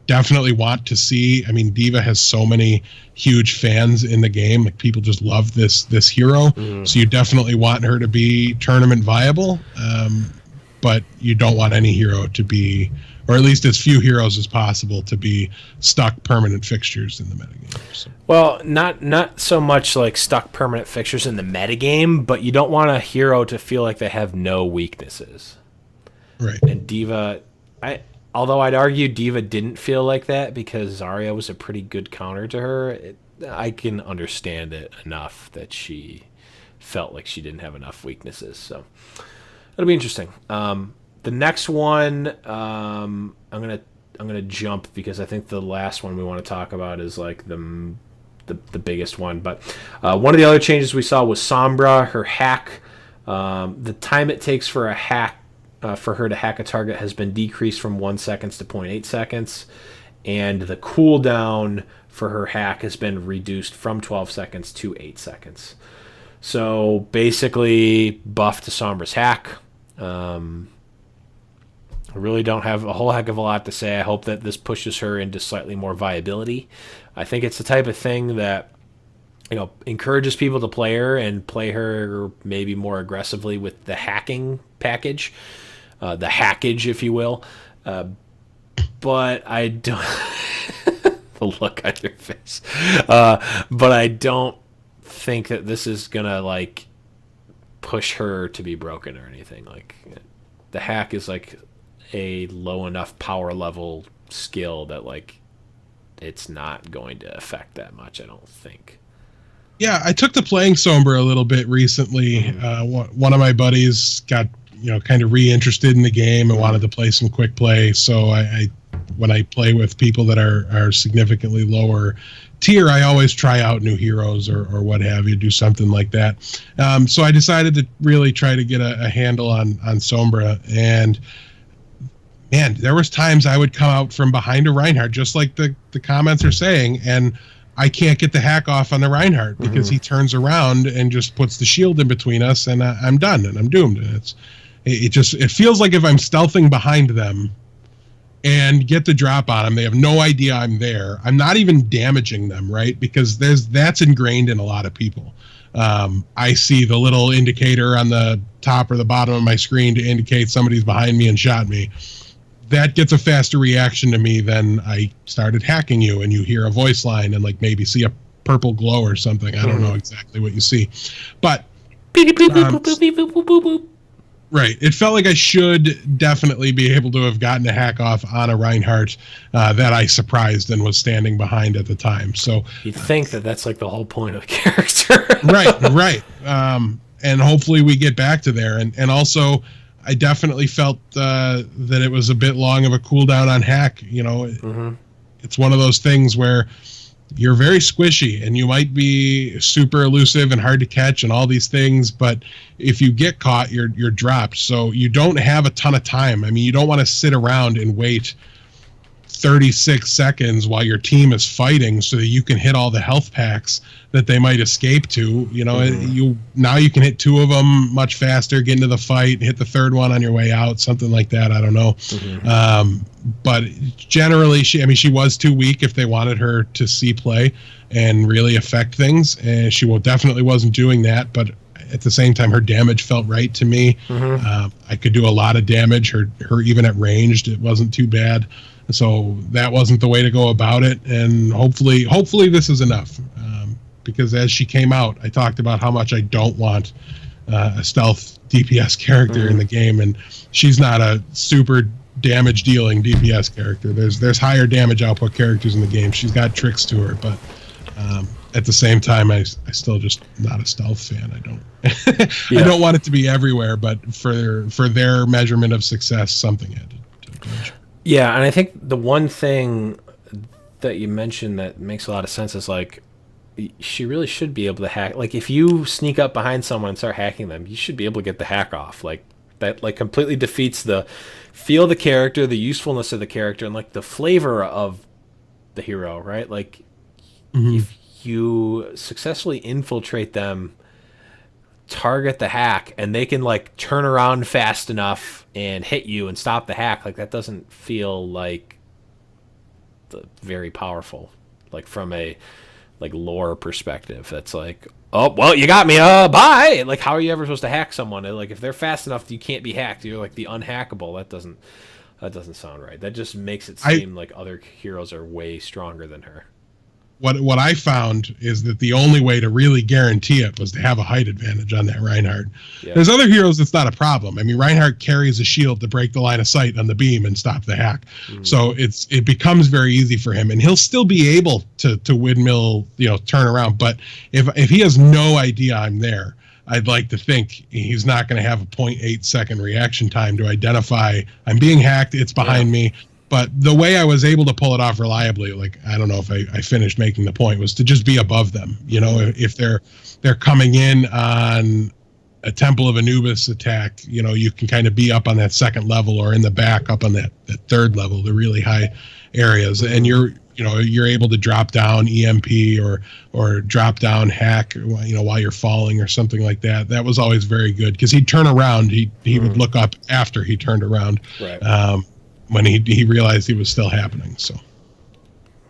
definitely want to see. I mean, Diva has so many huge fans in the game. Like, people just love this hero. Mm-hmm. So you definitely want her to be tournament viable, but you don't want any hero to be, or at least as few heroes as possible, to be stuck permanent fixtures in the metagame. So.
Well, not so much like stuck permanent fixtures in the metagame, but you don't want a hero to feel like they have no weaknesses.
Right.
And Diva, although I'd argue Diva didn't feel like that, because Zarya was a pretty good counter to her, I can understand it enough that she felt like she didn't have enough weaknesses. So it'll be interesting. The next one, I'm gonna jump, because I think the last one we want to talk about is like the biggest one. But one of the other changes we saw was Sombra. Her hack, the time it takes for a hack, for her to hack a target, has been decreased from 1 second to 0.8 seconds, and the cooldown for her hack has been reduced from 12 seconds to 8 seconds. So basically, buff to Sombra's hack. I really don't have a whole heck of a lot to say. I hope that this pushes her into slightly more viability. I think it's the type of thing that, encourages people to play her and play her maybe more aggressively with the hacking package, the hackage, if you will. But I don't. The look on your face. But I don't think that this is gonna like push her to be broken or anything. Like, the hack is like a low enough power level skill that like it's not going to affect that much, I don't think.
Yeah, I took to playing Sombra a little bit recently. One of my buddies got kind of reinterested in the game and wanted to play some quick play. So I when I play with people that are significantly lower tier, I always try out new heroes or what have you, do something like that. So I decided to really try to get a handle on Sombra, and man, there was times I would come out from behind a Reinhardt, just like the comments are saying, and I can't get the hack off on the Reinhardt because he turns around and just puts the shield in between us, and I'm done and I'm doomed. And it feels like if I'm stealthing behind them and get the drop on them, they have no idea I'm there. I'm not even damaging them, right? Because that's ingrained in a lot of people. I see the little indicator on the top or the bottom of my screen to indicate somebody's behind me and shot me. That gets a faster reaction to me than I started hacking you, and you hear a voice line and like maybe see a purple glow or something. I don't know exactly what you see, but right, it felt like I should definitely be able to have gotten a hack off on a Reinhardt that I surprised and was standing behind at the time. So
you'd think that that's like the whole point of the character.
right. And hopefully we get back to there. And also, I definitely felt that it was a bit long of a cooldown on hack. It's one of those things where you're very squishy and you might be super elusive and hard to catch and all these things, but if you get caught, you're dropped. So you don't have a ton of time. I mean, you don't want to sit around and wait 36 seconds while your team is fighting so that you can hit all the health packs that they might escape to. You can hit two of them much faster, get into the fight, hit the third one on your way out, something like that. I don't know. But generally, she was too weak if they wanted her to see play and really affect things, and she definitely wasn't doing that. But at the same time, her damage felt right to me. I could do a lot of damage. Her even at ranged, it wasn't too bad. So that wasn't the way to go about it, and hopefully this is enough. Because as she came out, I talked about how much I don't want a stealth DPS character in the game, and she's not a super damage dealing DPS character. There's higher damage output characters in the game. She's got tricks to her, but at the same time, I still just not a stealth fan. I don't I don't want it to be everywhere, but for their measurement of success, something had to change.
Yeah, and I think the one thing that you mentioned that makes a lot of sense is like she really should be able to hack. Like if you sneak up behind someone and start hacking them, you should be able to get the hack off. Like that like completely defeats the feel of the character, the usefulness of the character, and like the flavor of the hero, right? Like if you successfully infiltrate them, target the hack, and they can like turn around fast enough and hit you and stop the hack, like that doesn't feel like very powerful, like from a like lore perspective. That's like, oh well, you got me, bye. Like how are you ever supposed to hack someone? Like if they're fast enough you can't be hacked, you're like the unhackable. That doesn't sound right. That just makes it seem like other heroes are way stronger than her.
What I found is that the only way to really guarantee it was to have a height advantage on that Reinhardt. Yeah. There's other heroes that's not a problem. I mean, Reinhardt carries a shield to break the line of sight on the beam and stop the hack. So it becomes very easy for him, and he'll still be able to windmill, turn around. But if he has no idea I'm there, I'd like to think he's not going to have a 0.8 second reaction time to identify I'm being hacked, it's behind me. But the way I was able to pull it off reliably, like I don't know if I finished making the point, was to just be above them. If they're coming in on a Temple of Anubis attack, you can kind of be up on that second level or in the back up on that third level, the really high areas, and you're able to drop down EMP or drop down hack, while you're falling or something like that. That was always very good because he'd turn around. He would look up after he turned around,
right.
When he realized he was still happening. So.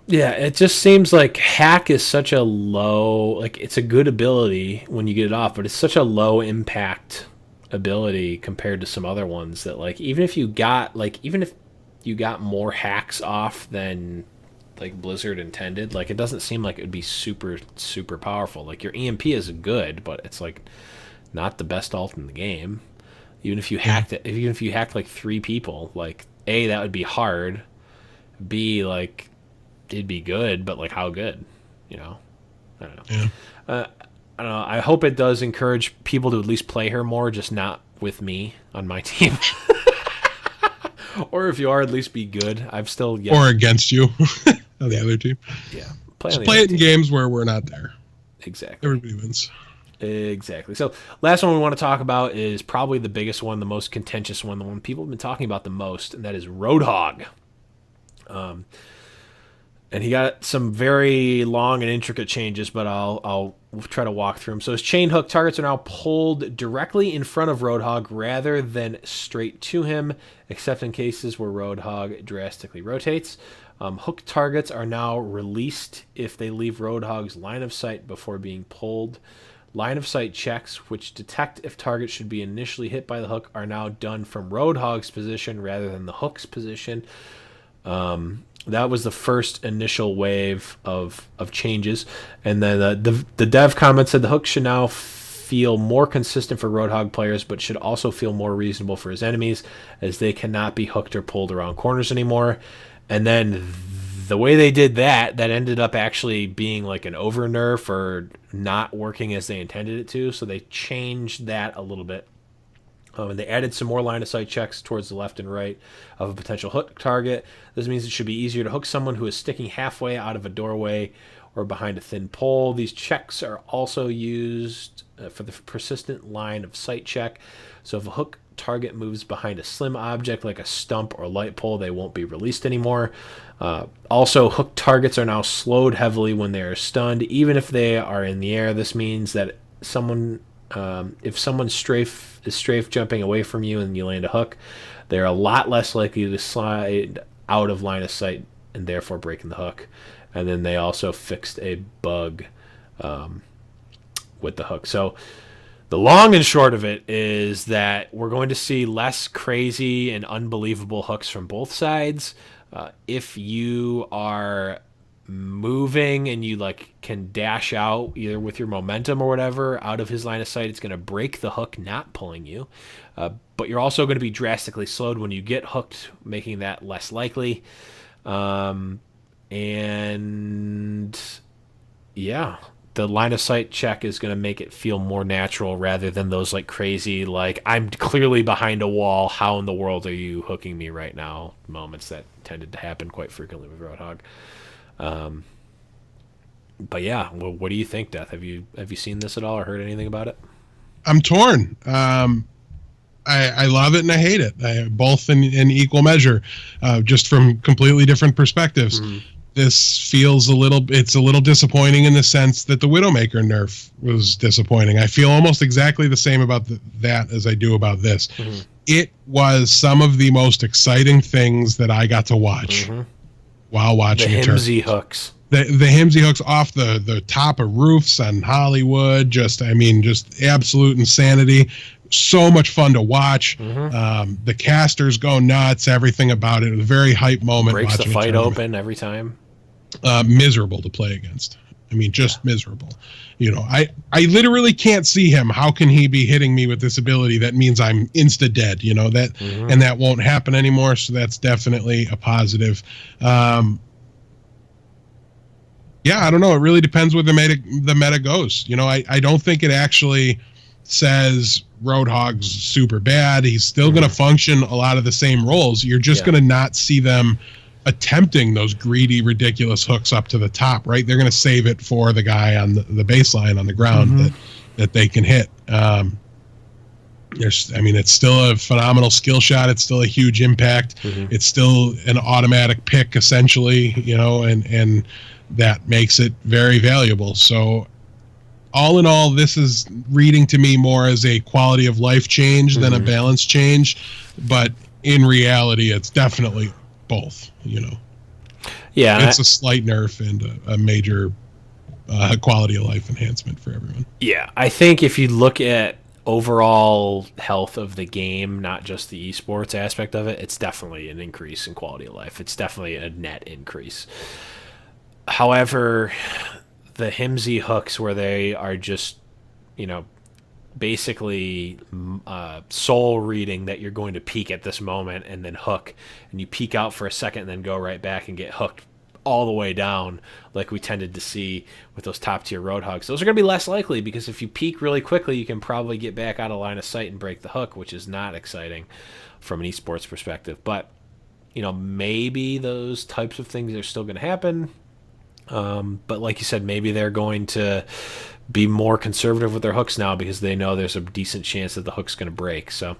Yeah, it just seems like hack is such a low, like it's a good ability when you get it off, but it's such a low impact ability compared to some other ones that like even if you got more hacks off than like Blizzard intended, like it doesn't seem like it would be super super powerful. Like your EMP is good, but it's like not the best ult in the game. Even if you hacked it, even if you hacked like 3 people, like A, that would be hard. B, like it'd be good, but like how good, I don't know.
Yeah.
I don't know. I hope it does encourage people to at least play her more, just not with me on my team. Or if you are, at least be good. I've still
or against you on the other team.
Yeah,
play it in games where we're not there.
Exactly.
Everybody wins.
Exactly. So last one we want to talk about is probably the biggest one, the most contentious one, the one people have been talking about the most, and that is Roadhog. And he got some very long and intricate changes, but I'll try to walk through them. So his chain hook targets are now pulled directly in front of Roadhog rather than straight to him, except in cases where Roadhog drastically rotates. Hook targets are now released if they leave Roadhog's line of sight before being pulled. Line of sight checks, which detect if targets should be initially hit by the hook, are now done from Roadhog's position rather than the hook's position. That was the first initial wave of changes. And then the dev comment said the hook should now feel more consistent for Roadhog players, but should also feel more reasonable for his enemies, as they cannot be hooked or pulled around corners anymore. And then the way they did that ended up actually being like an over nerf or not working as they intended it to. So they changed that a little bit. And they added some more line of sight checks towards the left and right of a potential hook target. This means it should be easier to hook someone who is sticking halfway out of a doorway or behind a thin pole. These checks are also used for the persistent line of sight check. So if a hook target moves behind a slim object like a stump or light pole, they won't be released anymore. Also, hook targets are now slowed heavily when they are stunned, even if they are in the air. This means that if someone's strafe jumping away from you and you land a hook, they're a lot less likely to slide out of line of sight and therefore breaking the hook. And then they also fixed a bug with the hook. So the long and short of it is that we're going to see less crazy and unbelievable hooks from both sides. If you are moving and you like can dash out either with your momentum or whatever out of his line of sight, it's going to break the hook, not pulling you. But you're also going to be drastically slowed when you get hooked, making that less likely. And yeah, the line of sight check is going to make it feel more natural rather than those like crazy, like I'm clearly behind a wall, how in the world are you hooking me right now moments that tended to happen quite frequently with Roadhog. But yeah, well, what do you think, Death? Have you seen this at all or heard anything about it?
I'm torn. I love it and I hate it. Both in equal measure, just from completely different perspectives. Mm-hmm. This feels it's a little disappointing in the sense that the Widowmaker nerf was disappointing. I feel almost exactly the same about that as I do about this. Mm-hmm. It was some of the most exciting things that I got to watch while watching
the Himsy hooks.
The Himsy hooks off the top of roofs on Hollywood. Just absolute insanity. So much fun to watch. Mm-hmm. The casters go nuts. Everything about it was a very hype moment.
Breaks the fight open every time.
Miserable to play against. I mean, just miserable. I literally can't see him. How can he be hitting me with this ability? That means I'm insta dead. That, and that won't happen anymore. So that's definitely a positive. Yeah, I don't know. It really depends where the meta goes. I don't think it actually says Roadhog's super bad. He's still going to function a lot of the same roles. You're just going to not see them attempting those greedy, ridiculous hooks up to the top, right? They're going to save it for the guy on the baseline on the ground that they can hit. It's still a phenomenal skill shot. It's still a huge impact. It's still an automatic pick, essentially, and that makes it very valuable. So, all in all, this is reading to me more as a quality of life change than a balance change. But in reality, it's definitely both.
Yeah,
it's a slight nerf and a major quality of life enhancement for everyone.
Yeah, I think if you look at overall health of the game, not just the esports aspect of it, it's definitely an increase in quality of life. It's definitely a net increase. However, the Himsy hooks where they are just, basically soul reading that you're going to peek at this moment and then hook, and you peek out for a second and then go right back and get hooked all the way down, like we tended to see with those top tier roadhogs. Those are going to be less likely because if you peek really quickly, you can probably get back out of line of sight and break the hook, which is not exciting from an esports perspective. But maybe those types of things are still going to happen. But like you said, maybe they're going to be more conservative with their hooks now because they know there's a decent chance that the hook's going to break. So,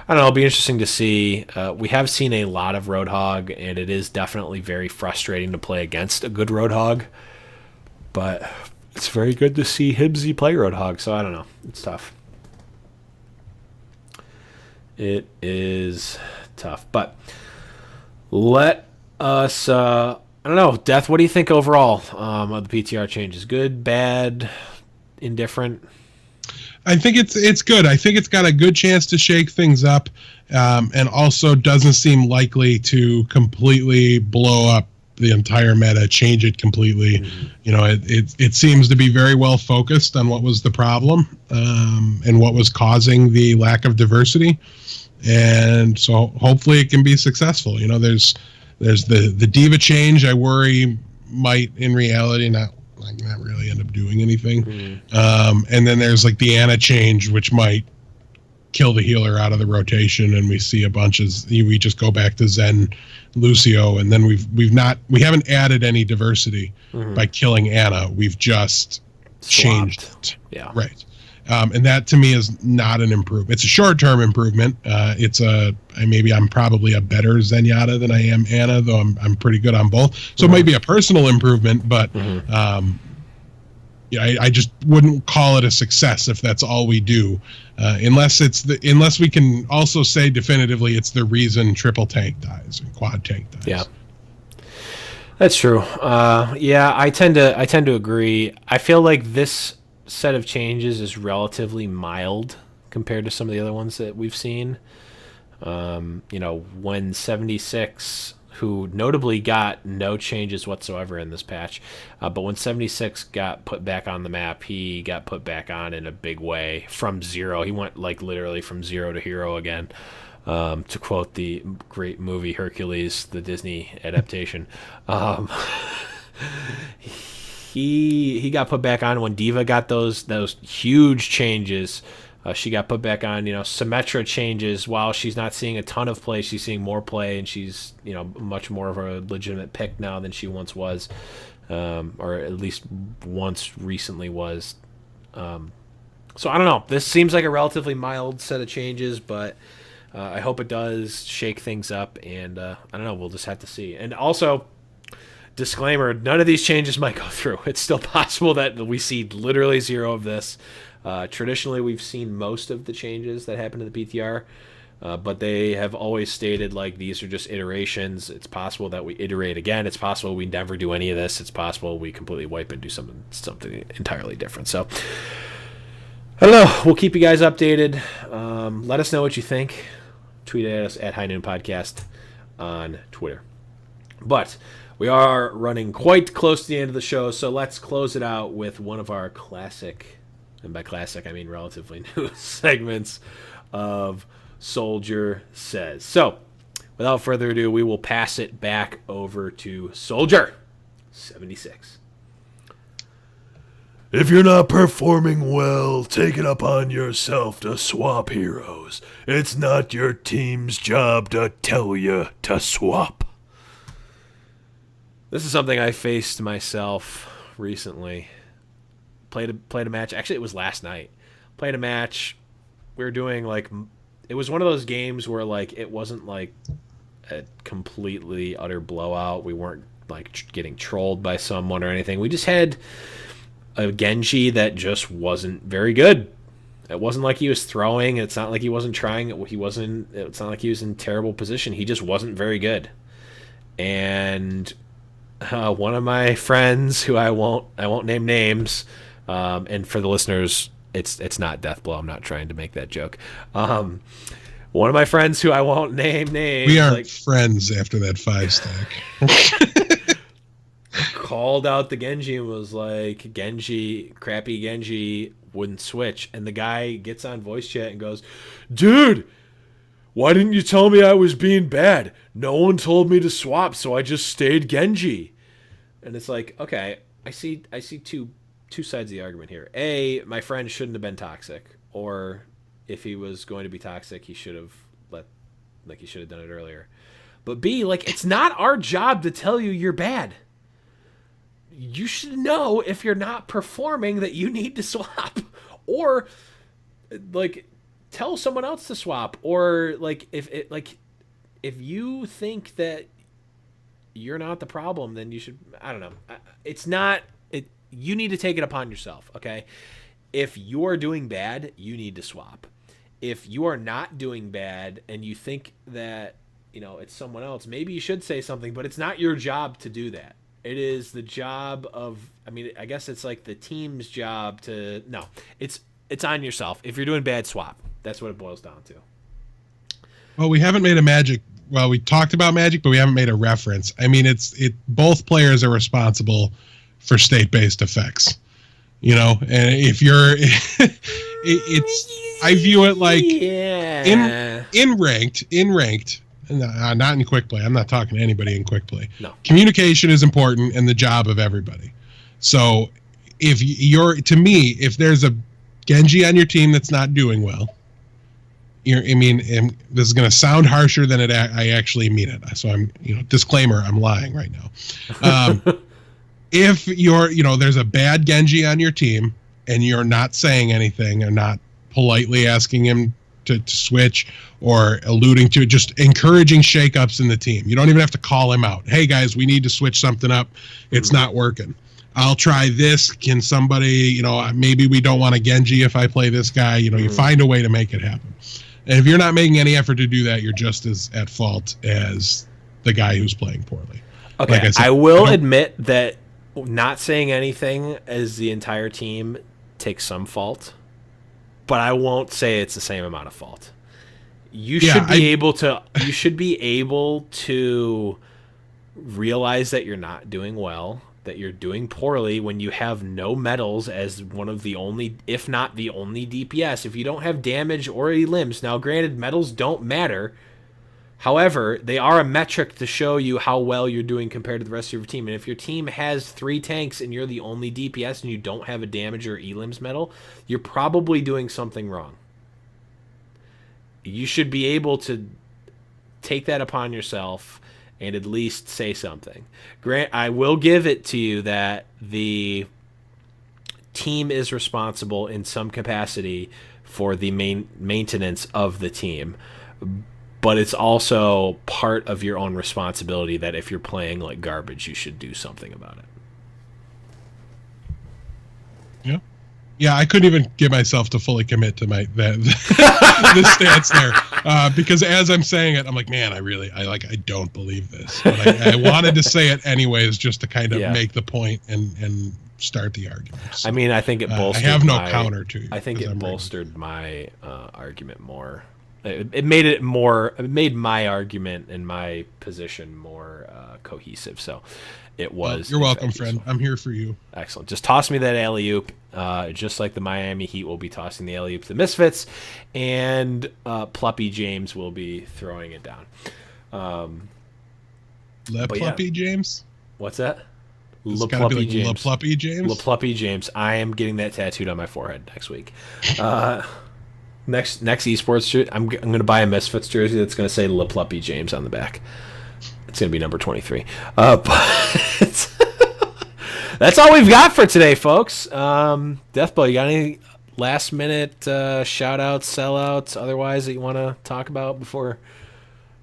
I don't know. It'll be interesting to see. We have seen a lot of Roadhog, and it is definitely very frustrating to play against a good Roadhog. But it's very good to see Hibsy play Roadhog, so I don't know. It's tough. It is tough. But let us... I don't know, Death, what do you think overall of the PTR changes? Good, bad, indifferent?
I think it's good. I think it's got a good chance to shake things up, and also doesn't seem likely to completely blow up the entire meta, change it completely. It seems to be very well focused on what was the problem, and what was causing the lack of diversity. And so hopefully it can be successful. There's the diva change. I worry might in reality not really end up doing anything. And then there's like the Ana change, which might kill the healer out of the rotation, and we see a bunch of we just go back to Zen, Lucio, and then we haven't added any diversity by killing Ana. We've just changed it.
Yeah,
right. And that to me is not an improvement. It's a short-term improvement. I'm probably a better Zenyatta than I am Ana, though I'm pretty good on both. So it might be a personal improvement, but I just wouldn't call it a success if that's all we do, unless we can also say definitively it's the reason triple tank dies and quad tank dies.
Yeah. That's true. I tend to agree. I feel like this set of changes is relatively mild compared to some of the other ones that we've seen. When 76, who notably got no changes whatsoever in this patch, but when 76 got put back on the map, he got put back on in a big way from zero. He went like literally from zero to hero again. To quote the great movie Hercules, the Disney adaptation. He got put back on when D.Va got those huge changes. She got put back on. Symmetra changes. While she's not seeing a ton of play, she's seeing more play, and she's much more of a legitimate pick now than she once was, or at least once recently was. So I don't know. This seems like a relatively mild set of changes, but I hope it does shake things up, and I don't know. We'll just have to see. And also, disclaimer, none of these changes might go through. It's still possible that we see literally zero of this. Traditionally, we've seen most of the changes that happen to the PTR, but they have always stated like these are just iterations. It's possible that we iterate again. It's possible we never do any of this. It's possible we completely wipe and do something entirely different. So, I don't know. We'll keep you guys updated. Let us know what you think. Tweet at us at High Noon Podcast on Twitter. But we are running quite close to the end of the show, so let's close it out with one of our classic, and by classic I mean relatively new segments of Soldier Says. So, without further ado, we will pass it back over to Soldier 76.
If you're not performing well, take it upon yourself to swap heroes. It's not your team's job to tell you to swap.
This is something I faced myself recently. Played a match. Actually, it was last night. Played a match. we were doing like it was one of those games where like it wasn't like a completely utter blowout. We weren't like getting trolled by someone or anything. We just had a Genji that just wasn't very good. It wasn't like he was throwing. It's not like he wasn't trying. It's not like he was in terrible position. He just wasn't very good. And one of my friends, who I won't name names, and for the listeners, it's not Deathblow. I'm not trying to make that joke. One of my friends, who I won't name names,
we aren't friends after that 5 stack.
called out the Genji and was like, crappy Genji wouldn't switch. And the guy gets on voice chat and goes, dude, why didn't you tell me I was being bad? No one told me to swap, so I just stayed Genji. And it's like, okay, I see two sides of the argument here. A, my friend shouldn't have been toxic, or if he was going to be toxic, he should have done it earlier. But B, like, it's not our job to tell you you're bad. You should know if you're not performing that you need to swap, or like tell someone else to swap, or like if you think that you're not the problem, then you should. I don't know. It's not. You need to take it upon yourself. Okay. If you are doing bad, you need to swap. If you are not doing bad and you think that it's someone else, maybe you should say something. But it's not your job to do that. It is the job of. I mean, I guess it's like the team's job to. No, it's on yourself. If you're doing bad, swap. That's what it boils down to.
Well, we haven't made a Magic. Well, we talked about Magic, but we haven't made a reference. I mean, both players are responsible for state-based effects. And if you're, I view it like in ranked. Not in quick play. I'm not talking to anybody in quick play.
No.
Communication is important and the job of everybody. So if there's a Genji on your team that's not doing well, this is going to sound harsher than I actually mean it. So I'm, disclaimer, I'm lying right now. If there's a bad Genji on your team and you're not saying anything or not politely asking him to switch or alluding to just encouraging shakeups in the team. You don't even have to call him out. Hey guys, we need to switch something up. It's not working. I'll try this. Can somebody, maybe we don't want a Genji if I play this guy. You find a way to make it happen. And if you're not making any effort to do that, you're just as at fault as the guy who's playing poorly.
Okay, like I will admit that not saying anything as the entire team takes some fault, but I won't say it's the same amount of fault. You should be able to realize that you're not doing well, that you're doing poorly when you have no medals as one of the only, if not the only DPS. If you don't have damage or elims, now granted, medals don't matter. However, they are a metric to show you how well you're doing compared to the rest of your team. And if your team has 3 tanks and you're the only DPS and you don't have a damage or elims medal, you're probably doing something wrong. You should be able to take that upon yourself and at least say something. Grant, I will give it to you that the team is responsible in some capacity for the maintenance of the team, but it's also part of your own responsibility that if you're playing like garbage, you should do something about it.
Yeah, I couldn't even get myself to fully commit to the stance there, because as I'm saying it, I'm like, man, I don't believe this, but I wanted to say it anyways, just to kind of make the point and start the argument. So,
I mean, I think it bolstered.
I have no counter to you.
I think it bolstered my argument more. It made my argument and my position more cohesive. So it was.
You're welcome, friend. I'm here for you.
Excellent. Just toss me that alley-oop, just like the Miami Heat will be tossing the alley-oop to the Misfits, and Pluppy James will be throwing it down.
Pluppy James?
What's that?
Pluppy James. Pluppy James?
Pluppy James. I am getting that tattooed on my forehead next week. Next esports jersey, I'm going to buy a Misfits jersey that's going to say Pluppy James on the back. It's going to be number 23. But that's all we've got for today, folks. Deathblow, you got any last minute shout outs, sellouts, otherwise that you want to talk about before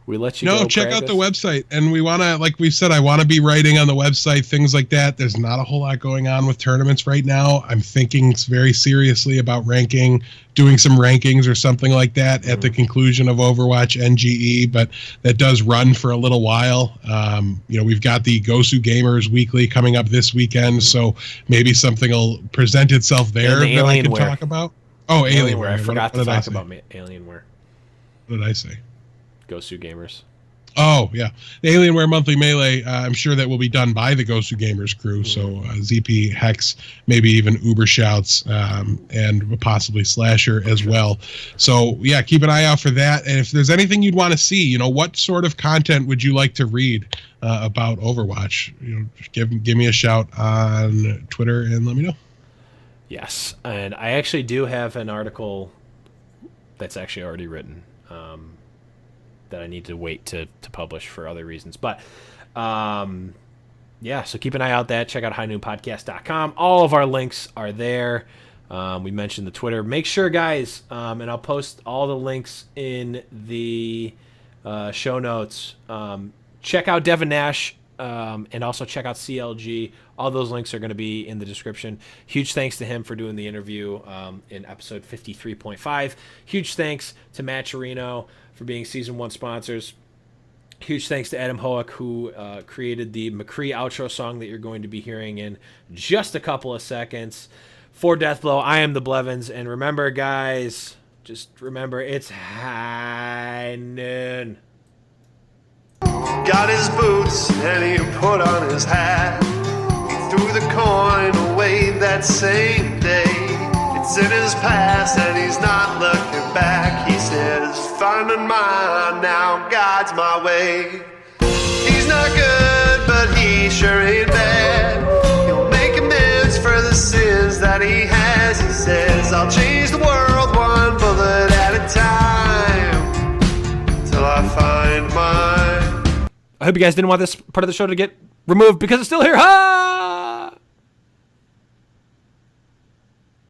we let you go?
No, check out
Krakus?
the website. And we want to, like we said, I want to be writing on the website, things like that. There's not a whole lot going on with tournaments right now. I'm thinking very seriously about doing some rankings or something like that at the conclusion of Overwatch NGE, but that does run for a little while. We've got the Gosu Gamers Weekly coming up this weekend, so maybe something will present itself there
And the
that I can
Alienware.
talk about. Oh, Alienware.
I forgot to
What did I
talk
say?
about Alienware.
What did I say?
Gosu Gamers.
Oh, yeah. The Alienware Monthly Melee, I'm sure that will be done by the Gosu Gamers crew. So ZP, Hex, maybe even Uber Shouts, and possibly Slasher as well. So, yeah, keep an eye out for that. And if there's anything you'd want to see, what sort of content would you like to read about Overwatch? Give me a shout on Twitter and let me know.
Yes, and I actually do have an article that's actually already written that I need to wait to publish for other reasons. But, yeah, so keep an eye out that. Check out highnoonpodcast.com. All of our links are there. We mentioned the Twitter. Make sure, guys, and I'll post all the links in the show notes. Check out Devin Nash. And also check out CLG. All those links are going to be in the description. Huge thanks to him for doing the interview in episode 53.5. Huge thanks to Matt Chirino for being Season 1 sponsors. Huge thanks to Adam Hoek, who created the McCree outro song that you're going to be hearing in just a couple of seconds. For Deathblow, I am the Blevins. And remember, guys, just remember, it's high noon.
Got his boots and he put on his hat. Threw the coin away that same day. It's in his past and he's not looking back. He says, finding mine now guides my way. He's not good, but he sure ain't bad. He'll make amends for the sins that he has. He says, I'll change the world one bullet at a time till I find mine.
I hope you guys didn't want this part of the show to get removed because it's still here. Ha!